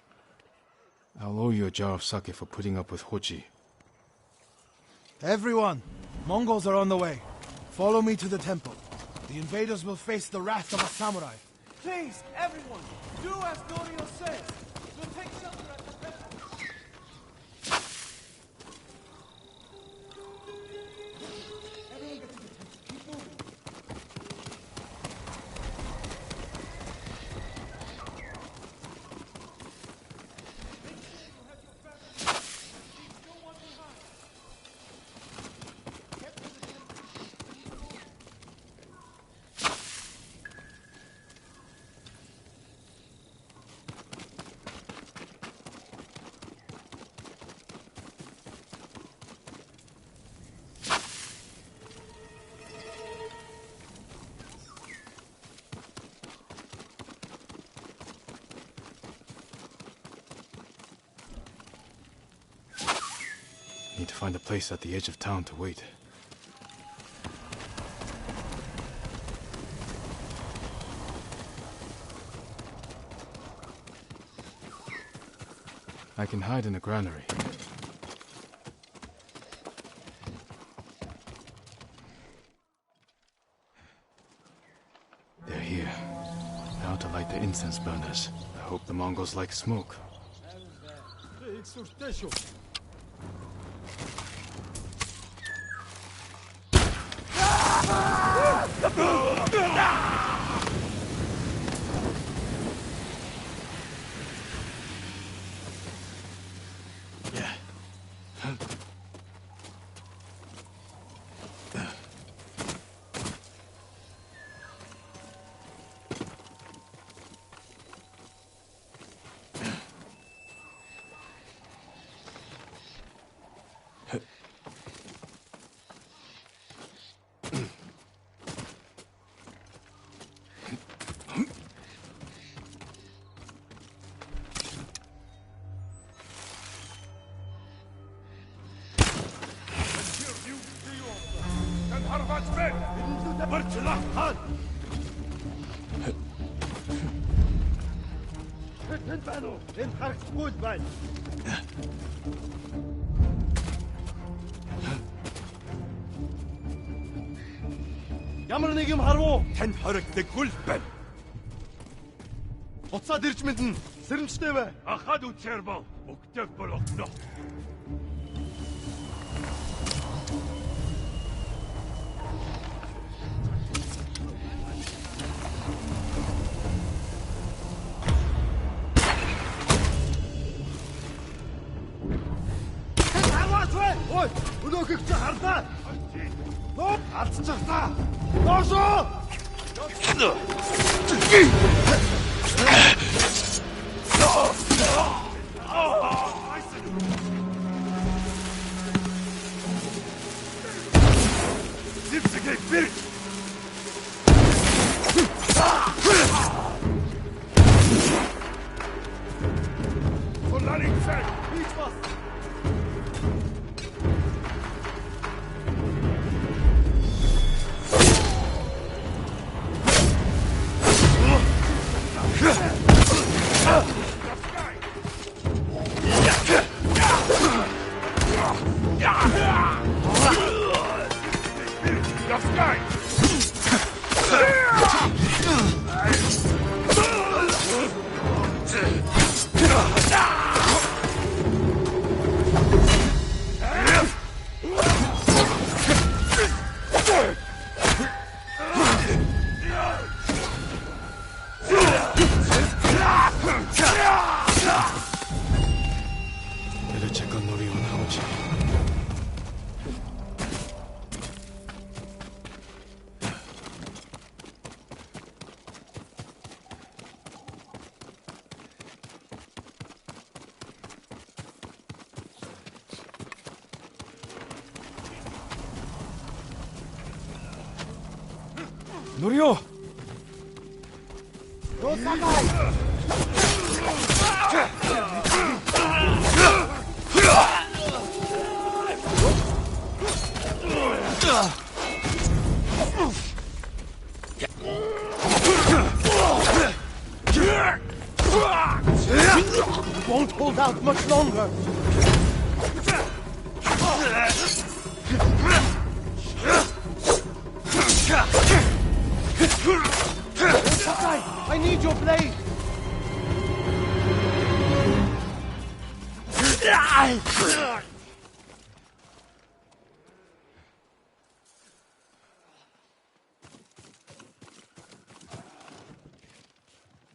I'll owe you a jar of sake for putting up with Hochi. Everyone! Mongols are on the way. Follow me to the temple. The invaders will face the wrath of a samurai. Please, everyone, do as Norio says. We'll take shelter at the temple. Everyone get to the temple. Keep moving. Need to find a place at the edge of town to wait. I can hide in a granary. They're here. Now to light the incense burners. I hope the Mongols like smoke. Ямар нэг юм харав? Танд хоригддаг хүл байна. Буцаад ирж мэднэ. Сэрэмжтэй бай. Ахад үчээр бол өгдөг болгоно. Ой, өнөөхийг чи харлаа. Ноо, алдчихлаа. Доошоо! Зипсэгэй бэр. Соларик сай, бич бас. Better check on Norio and Haochi. Norio! Go, Sakai! Won't hold out much longer. Sakai, I need your blade.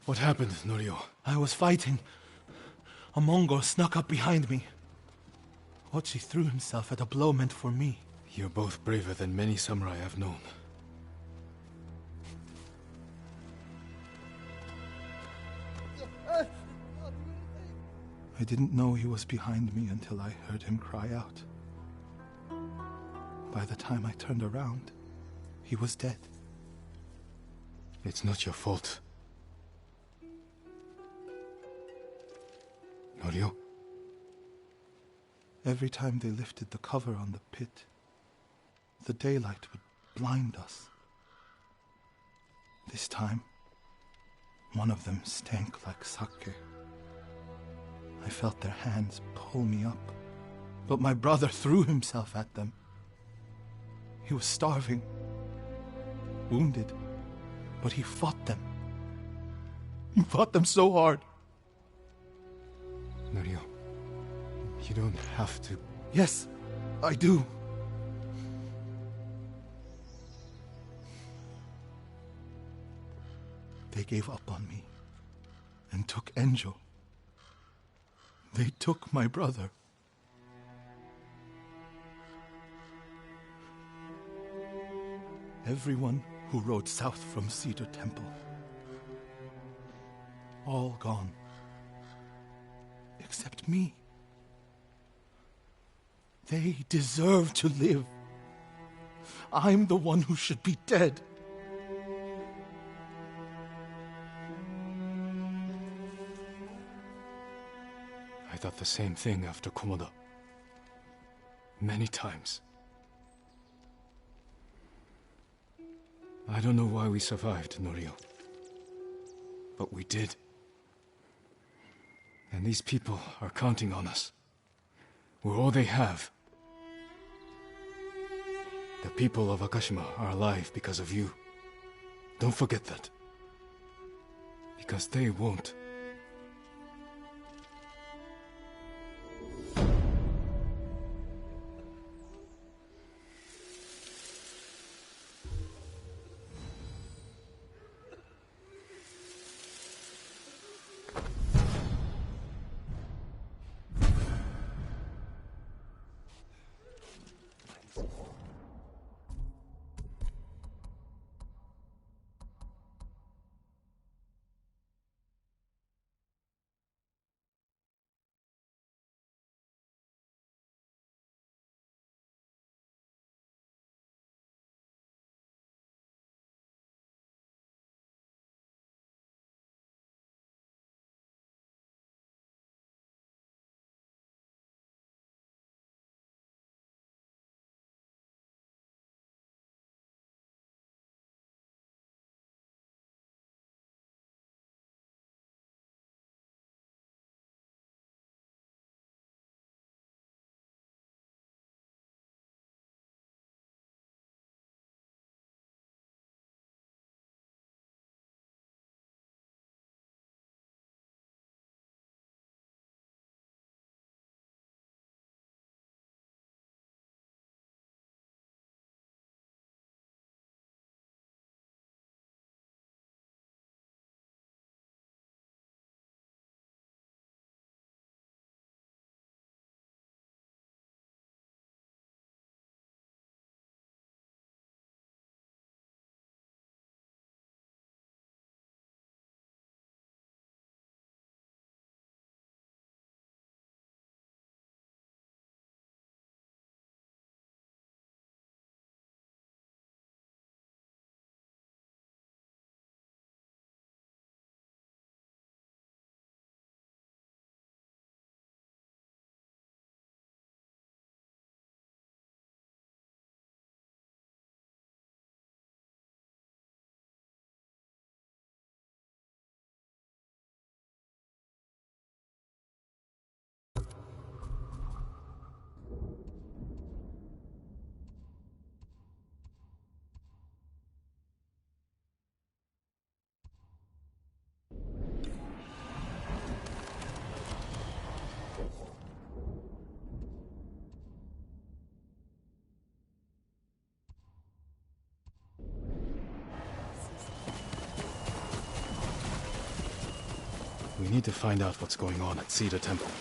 What happened, Norio? I was fighting. A Mongol snuck up behind me. Hochi threw himself at a blow meant for me. You're both braver than many samurai I've known. I didn't know he was behind me until I heard him cry out. By the time I turned around, he was dead. It's not your fault. Norio? Every time they lifted the cover on the pit, the daylight would blind us. This time, one of them stank like sake. I felt their hands pull me up, but my brother threw himself at them. He was starving, wounded, but he fought them. He fought them so hard. Norio, you don't have to... Yes, I do. They gave up on me and took Enjo. They took my brother. Everyone who rode south from Cedar Temple. All gone. Except me. They deserve to live. I'm the one who should be dead. I thought the same thing after Komoda. Many times. I don't know why we survived, Norio. But we did. And these people are counting on us. We're all they have. The people of Akashima are alive because of you. Don't forget that. Because they won't. We need to find out what's going on at Cedar Temple.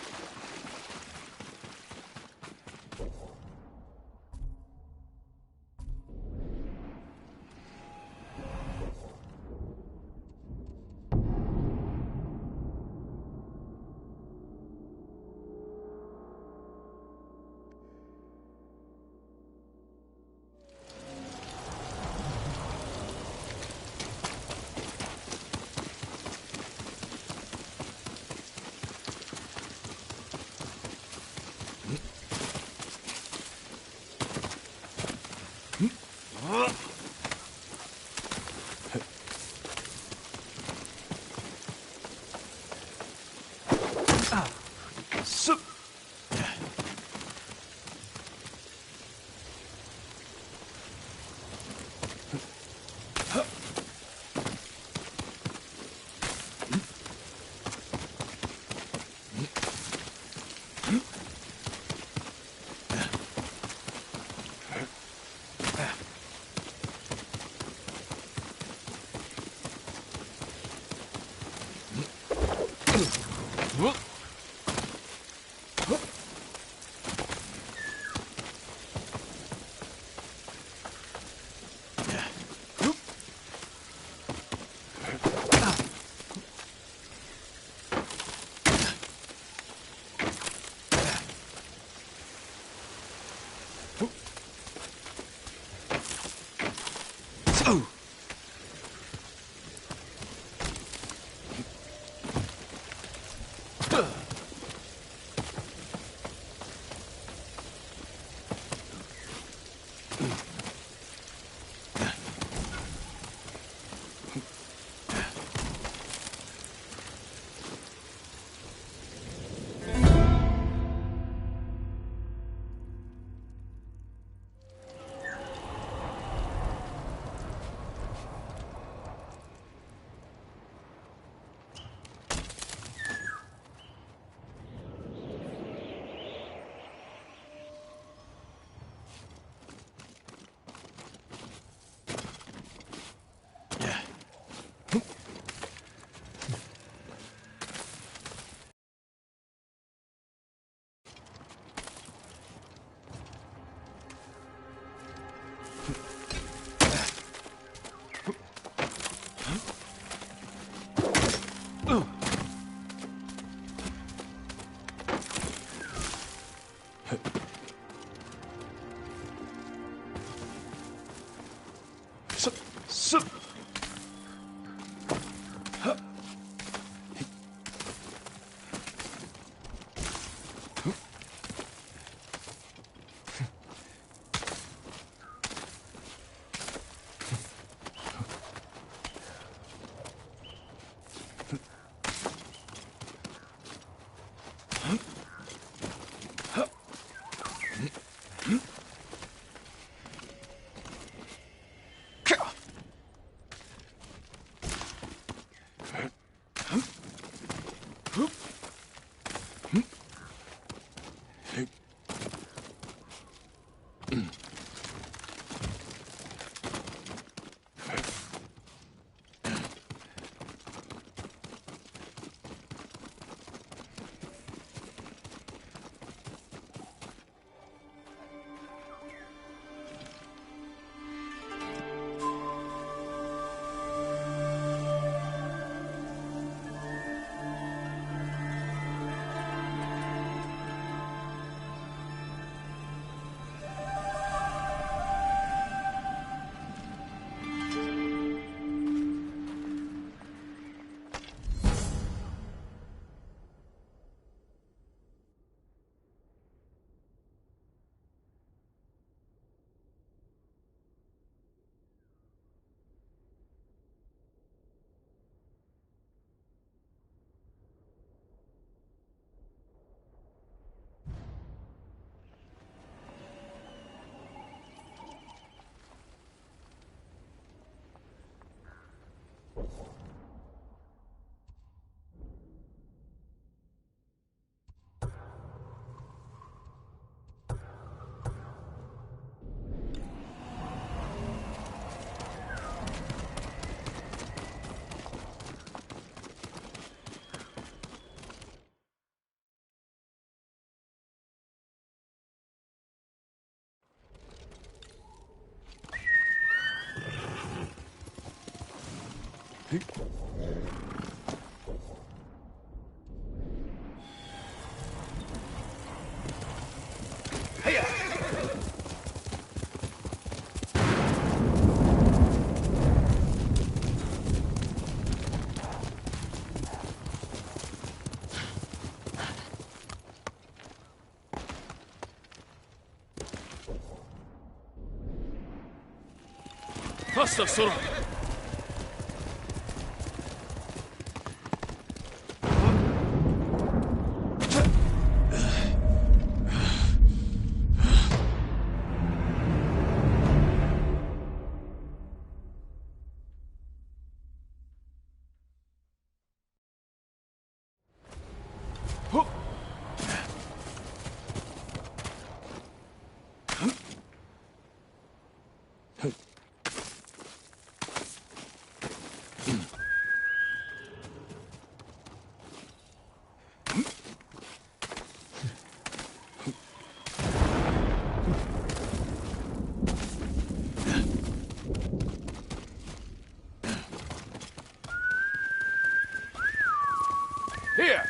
Faster, Sora! Here!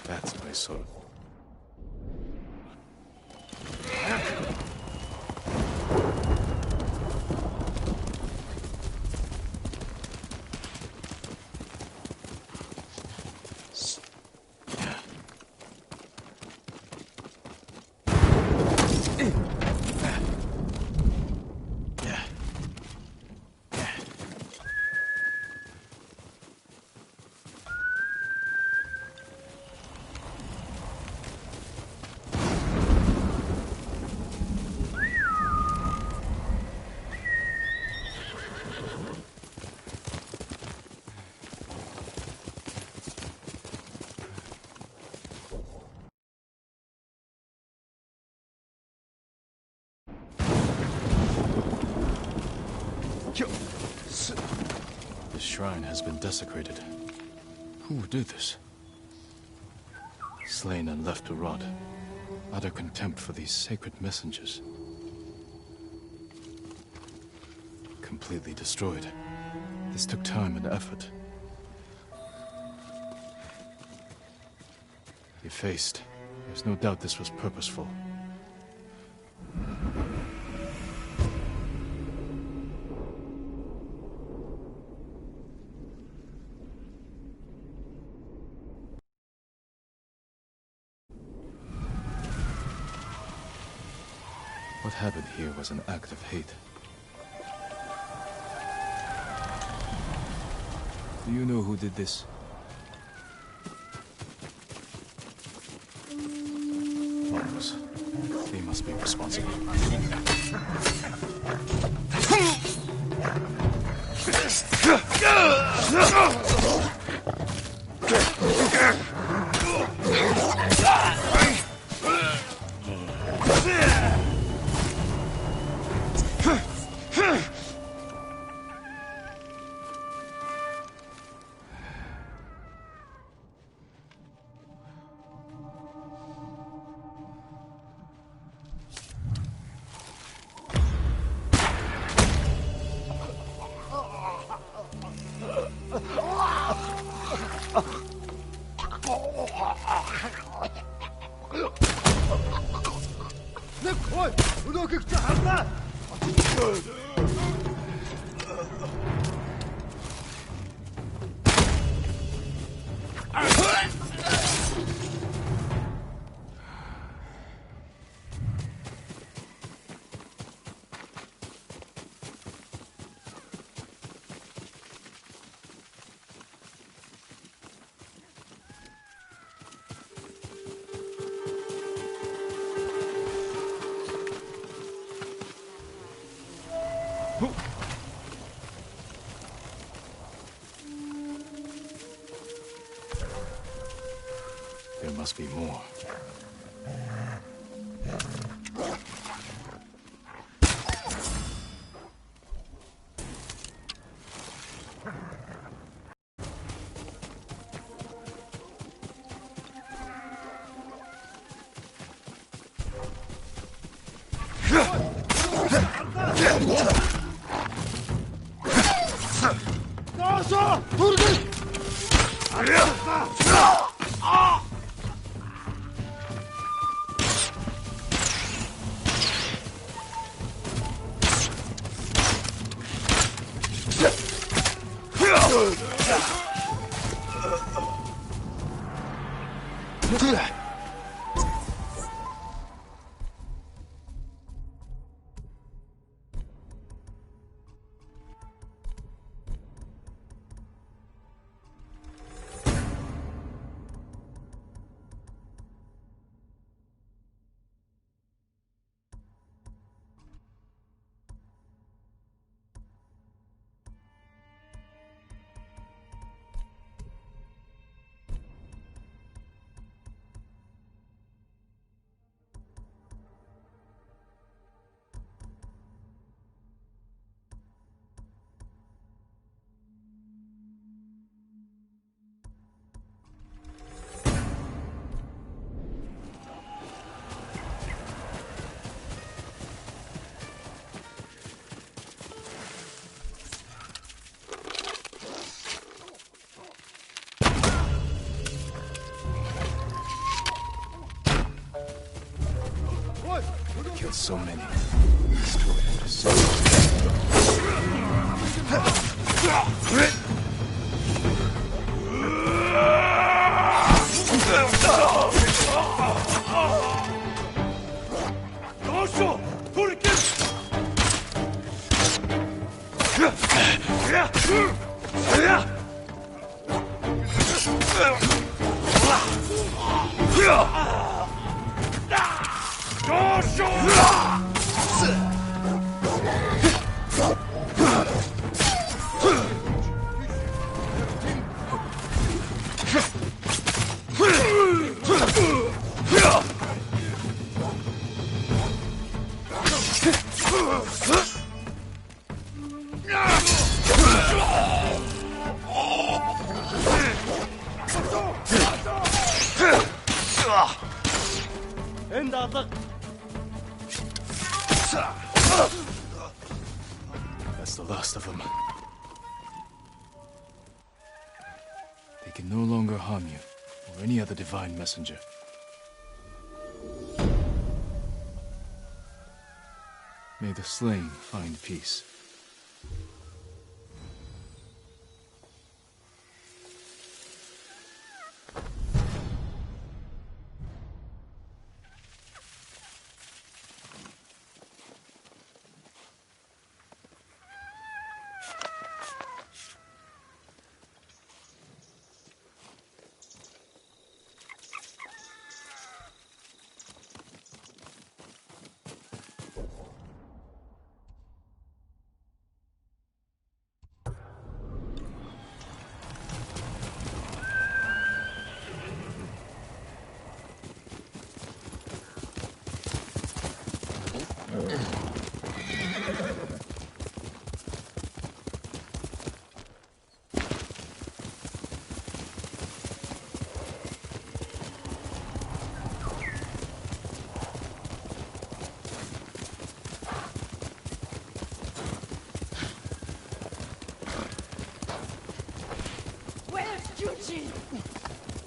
That's my sword. The shrine has been desecrated. Who would do this? Slain and left to rot. Utter contempt for these sacred messengers. Completely destroyed. This took time and effort. Effaced. There's no doubt this was purposeful. What happened here was an act of hate. Do you know who did this? Mongols. They must be responsible. There must be more. Killed so many. Destroyed after so That's the last of them. They can no longer harm you, or any other divine messenger. May the slain find peace.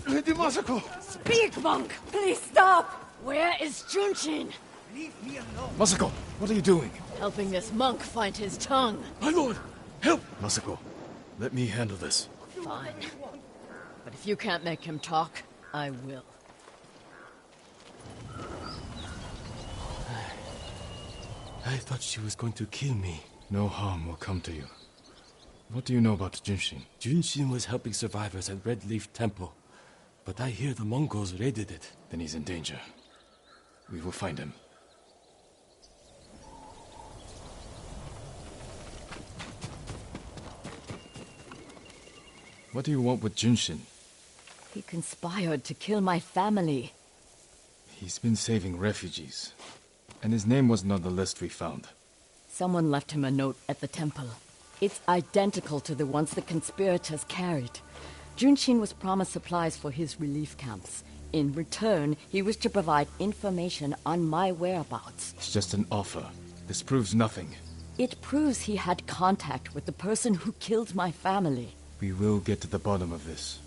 Lady Masako! Speak, monk! Please stop! Where is Junshin? Leave me alone. Masako, what are you doing? Helping this monk find his tongue. My lord, help! Masako, let me handle this. Fine. But if you can't make him talk, I will. I thought she was going to kill me. No harm will come to you. What do you know about Junshin? Junshin was helping survivors at Red Leaf Temple. But I hear the Mongols raided it. Then he's in danger. We will find him. What do you want with Junshin? He conspired to kill my family. He's been saving refugees. And his name wasn't on the list we found. Someone left him a note at the temple. It's identical to the ones the conspirators carried. Junshin was promised supplies for his relief camps. In return, he was to provide information on my whereabouts. It's just an offer. This proves nothing. It proves he had contact with the person who killed my family. We will get to the bottom of this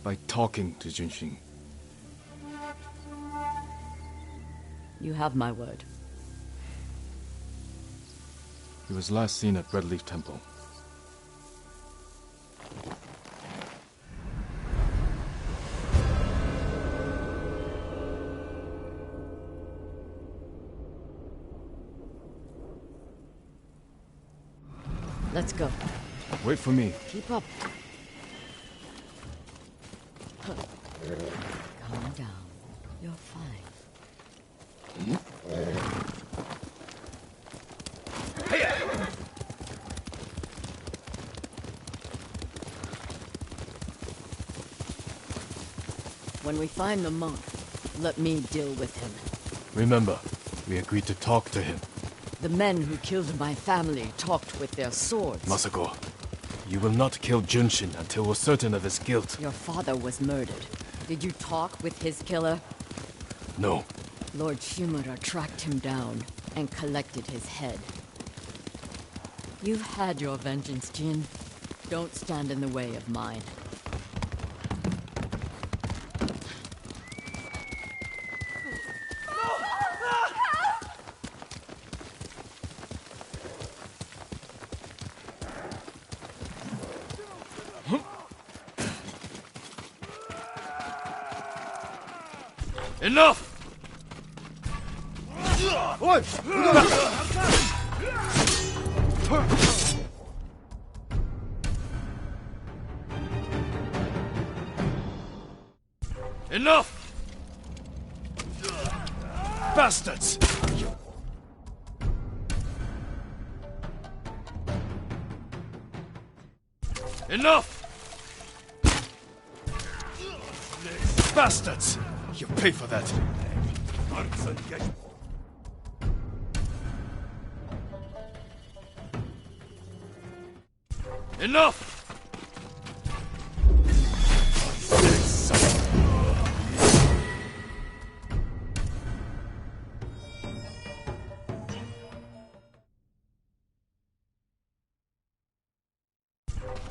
by talking to Junshin. You have my word. He was last seen at Redleaf Temple. Let's go. Wait for me. Keep up. Calm down. You're fine. When we find the monk, let me deal with him. Remember, we agreed to talk to him. The men who killed my family talked with their swords. Masako, you will not kill Junshin until we're certain of his guilt. Your father was murdered. Did you talk with his killer? No. Lord Shimura tracked him down and collected his head. You've had your vengeance, Jin. Don't stand in the way of mine. Enough! Enough! Bastards! Enough! Bastards! You pay for that. Enough!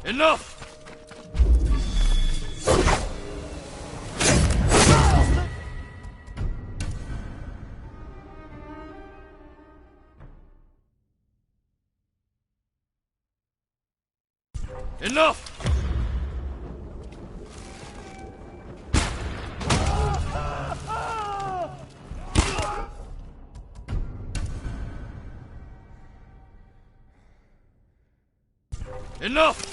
Enough! Enough! Enough!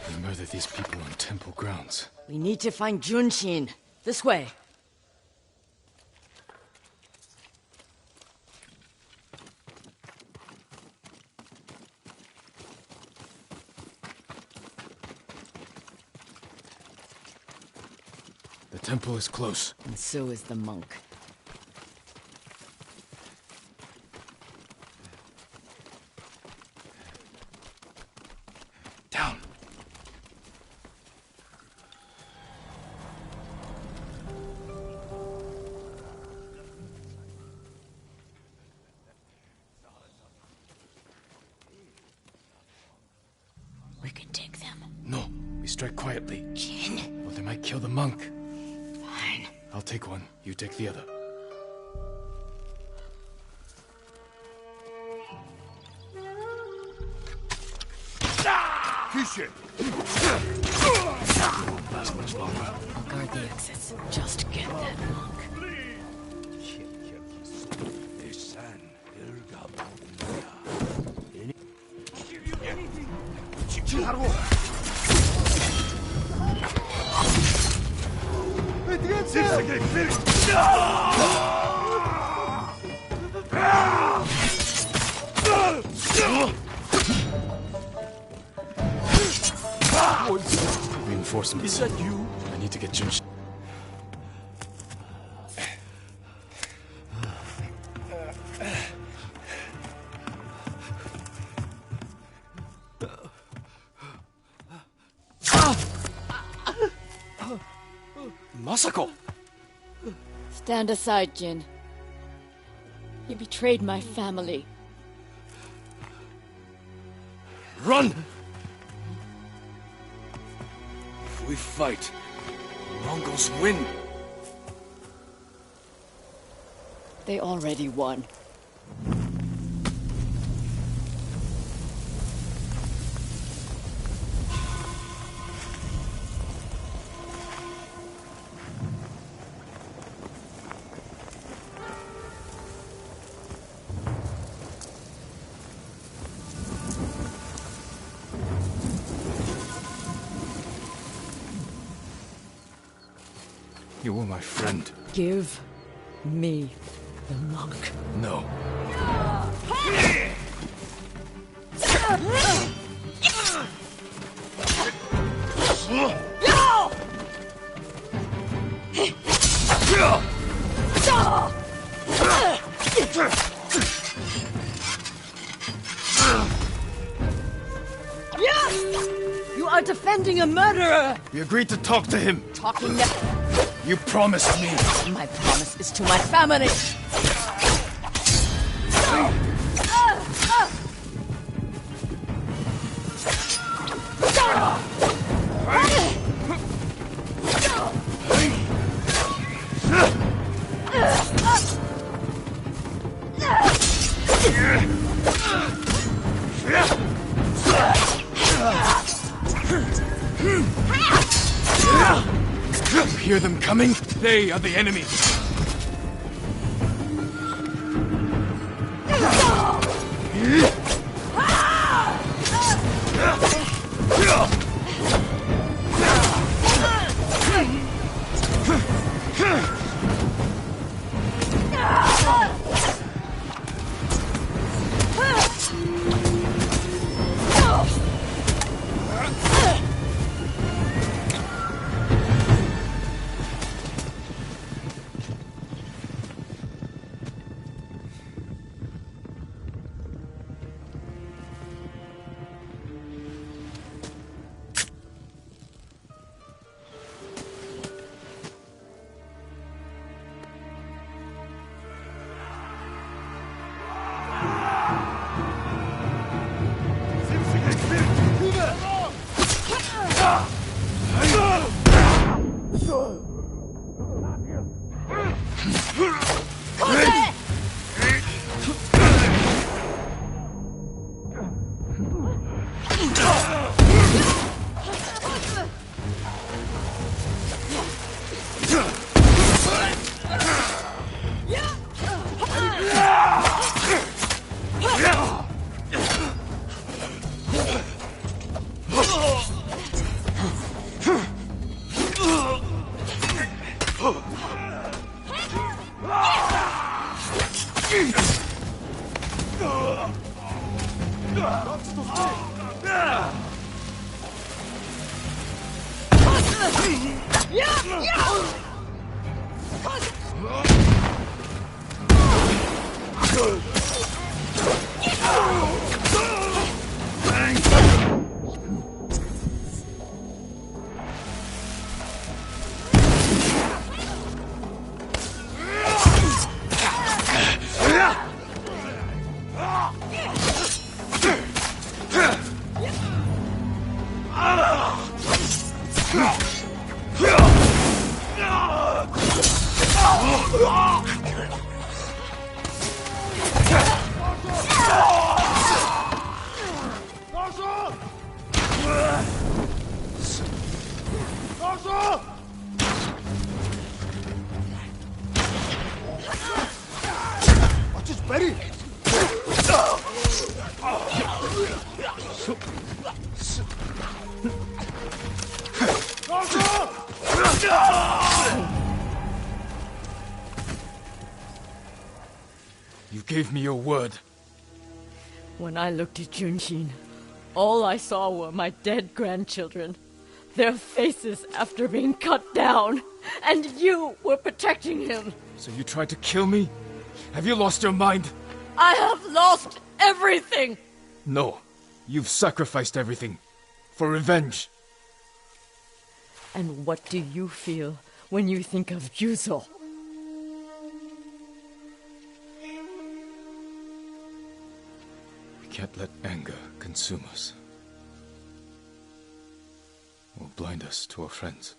We murdered these people on temple grounds. We need to find Junshin. This way. The temple is close. And so is the monk. Down. We can take them. No, we strike quietly. Jin. Or they might kill the monk. Fine. I'll take one, you take the other. Kishin! Won't last much longer. I'll guard the exits. Just get that monk. Reinforcements. Is that you? I need to get Junshin. Masako! Stand aside, Jin. You betrayed my family. Run! If we fight, the Mongols win. They already won. You were my friend. Give me the monk. No. You are defending a murderer! We agreed to talk to him. Talking now. You promised me. My promise is to my family. You hear them coming? They are the enemy. gave me your word. When I looked at Junshin, all I saw were my dead grandchildren. Their faces after being cut down. And you were protecting him. So you tried to kill me? Have you lost your mind? I have lost everything! No. You've sacrificed everything. For revenge. And what do you feel when you think of Yuzo? We can't let anger consume us. Or blind us to our friends.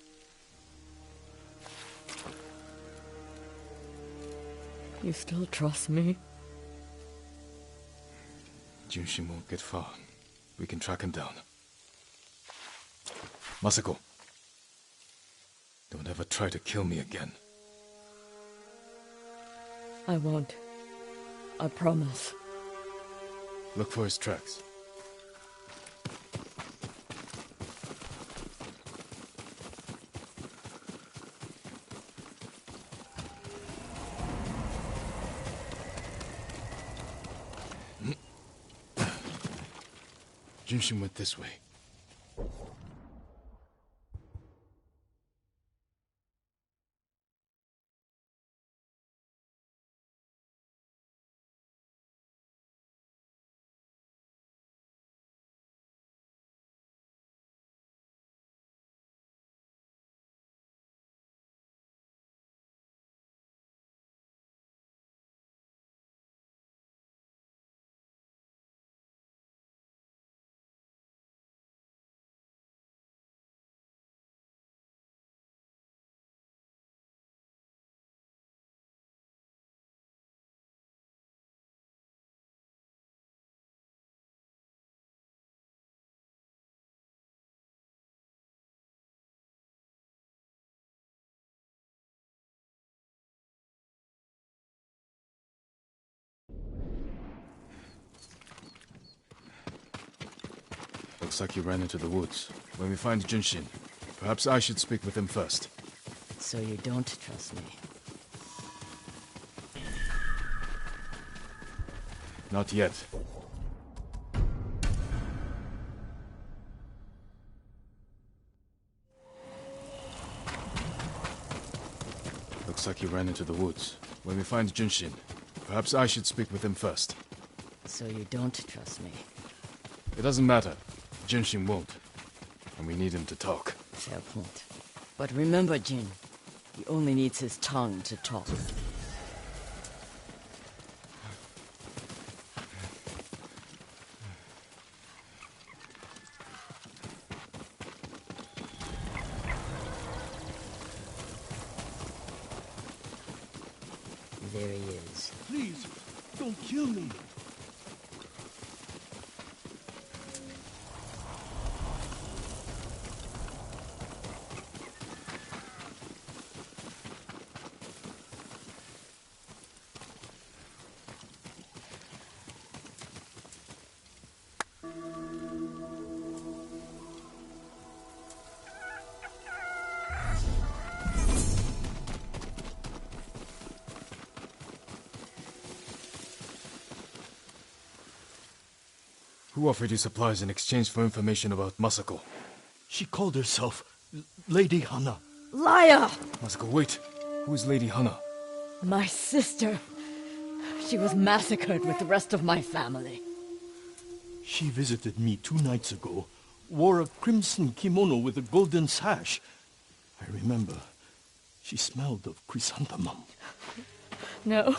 You still trust me? Junshin won't get far. We can track him down. Masako. Don't ever try to kill me again. I won't. I promise. Look for his tracks. Junshin went this way. Looks like you ran into the woods. When we find Junshin, perhaps I should speak with him first. So you don't trust me? Not yet. Looks like you ran into the woods. When we find Junshin, perhaps I should speak with him first. So you don't trust me? It doesn't matter. Junshin won't. And we need him to talk. Fair point. But remember, Jin, he only needs his tongue to talk. There he is. Please, don't kill me. Who offered you supplies in exchange for information about Masako? She called herself Lady Hana. Liar! Masako, wait. Who is Lady Hana? My sister. She was massacred with the rest of my family. She visited me 2 nights ago, wore a crimson kimono with a golden sash. I remember. She smelled of chrysanthemum. No.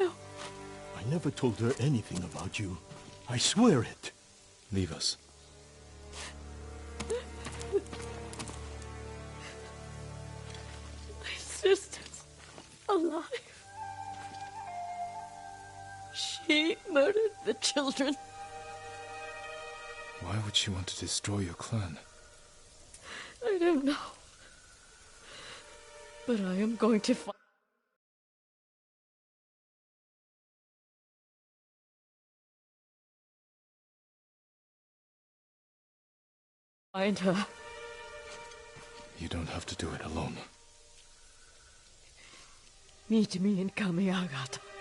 I never told her anything about you. I swear it. Leave us. My sister's alive. She murdered the children. Why would she want to destroy your clan? I don't know. But I am going to find her. You don't have to do it alone. Meet me in Kamiagata.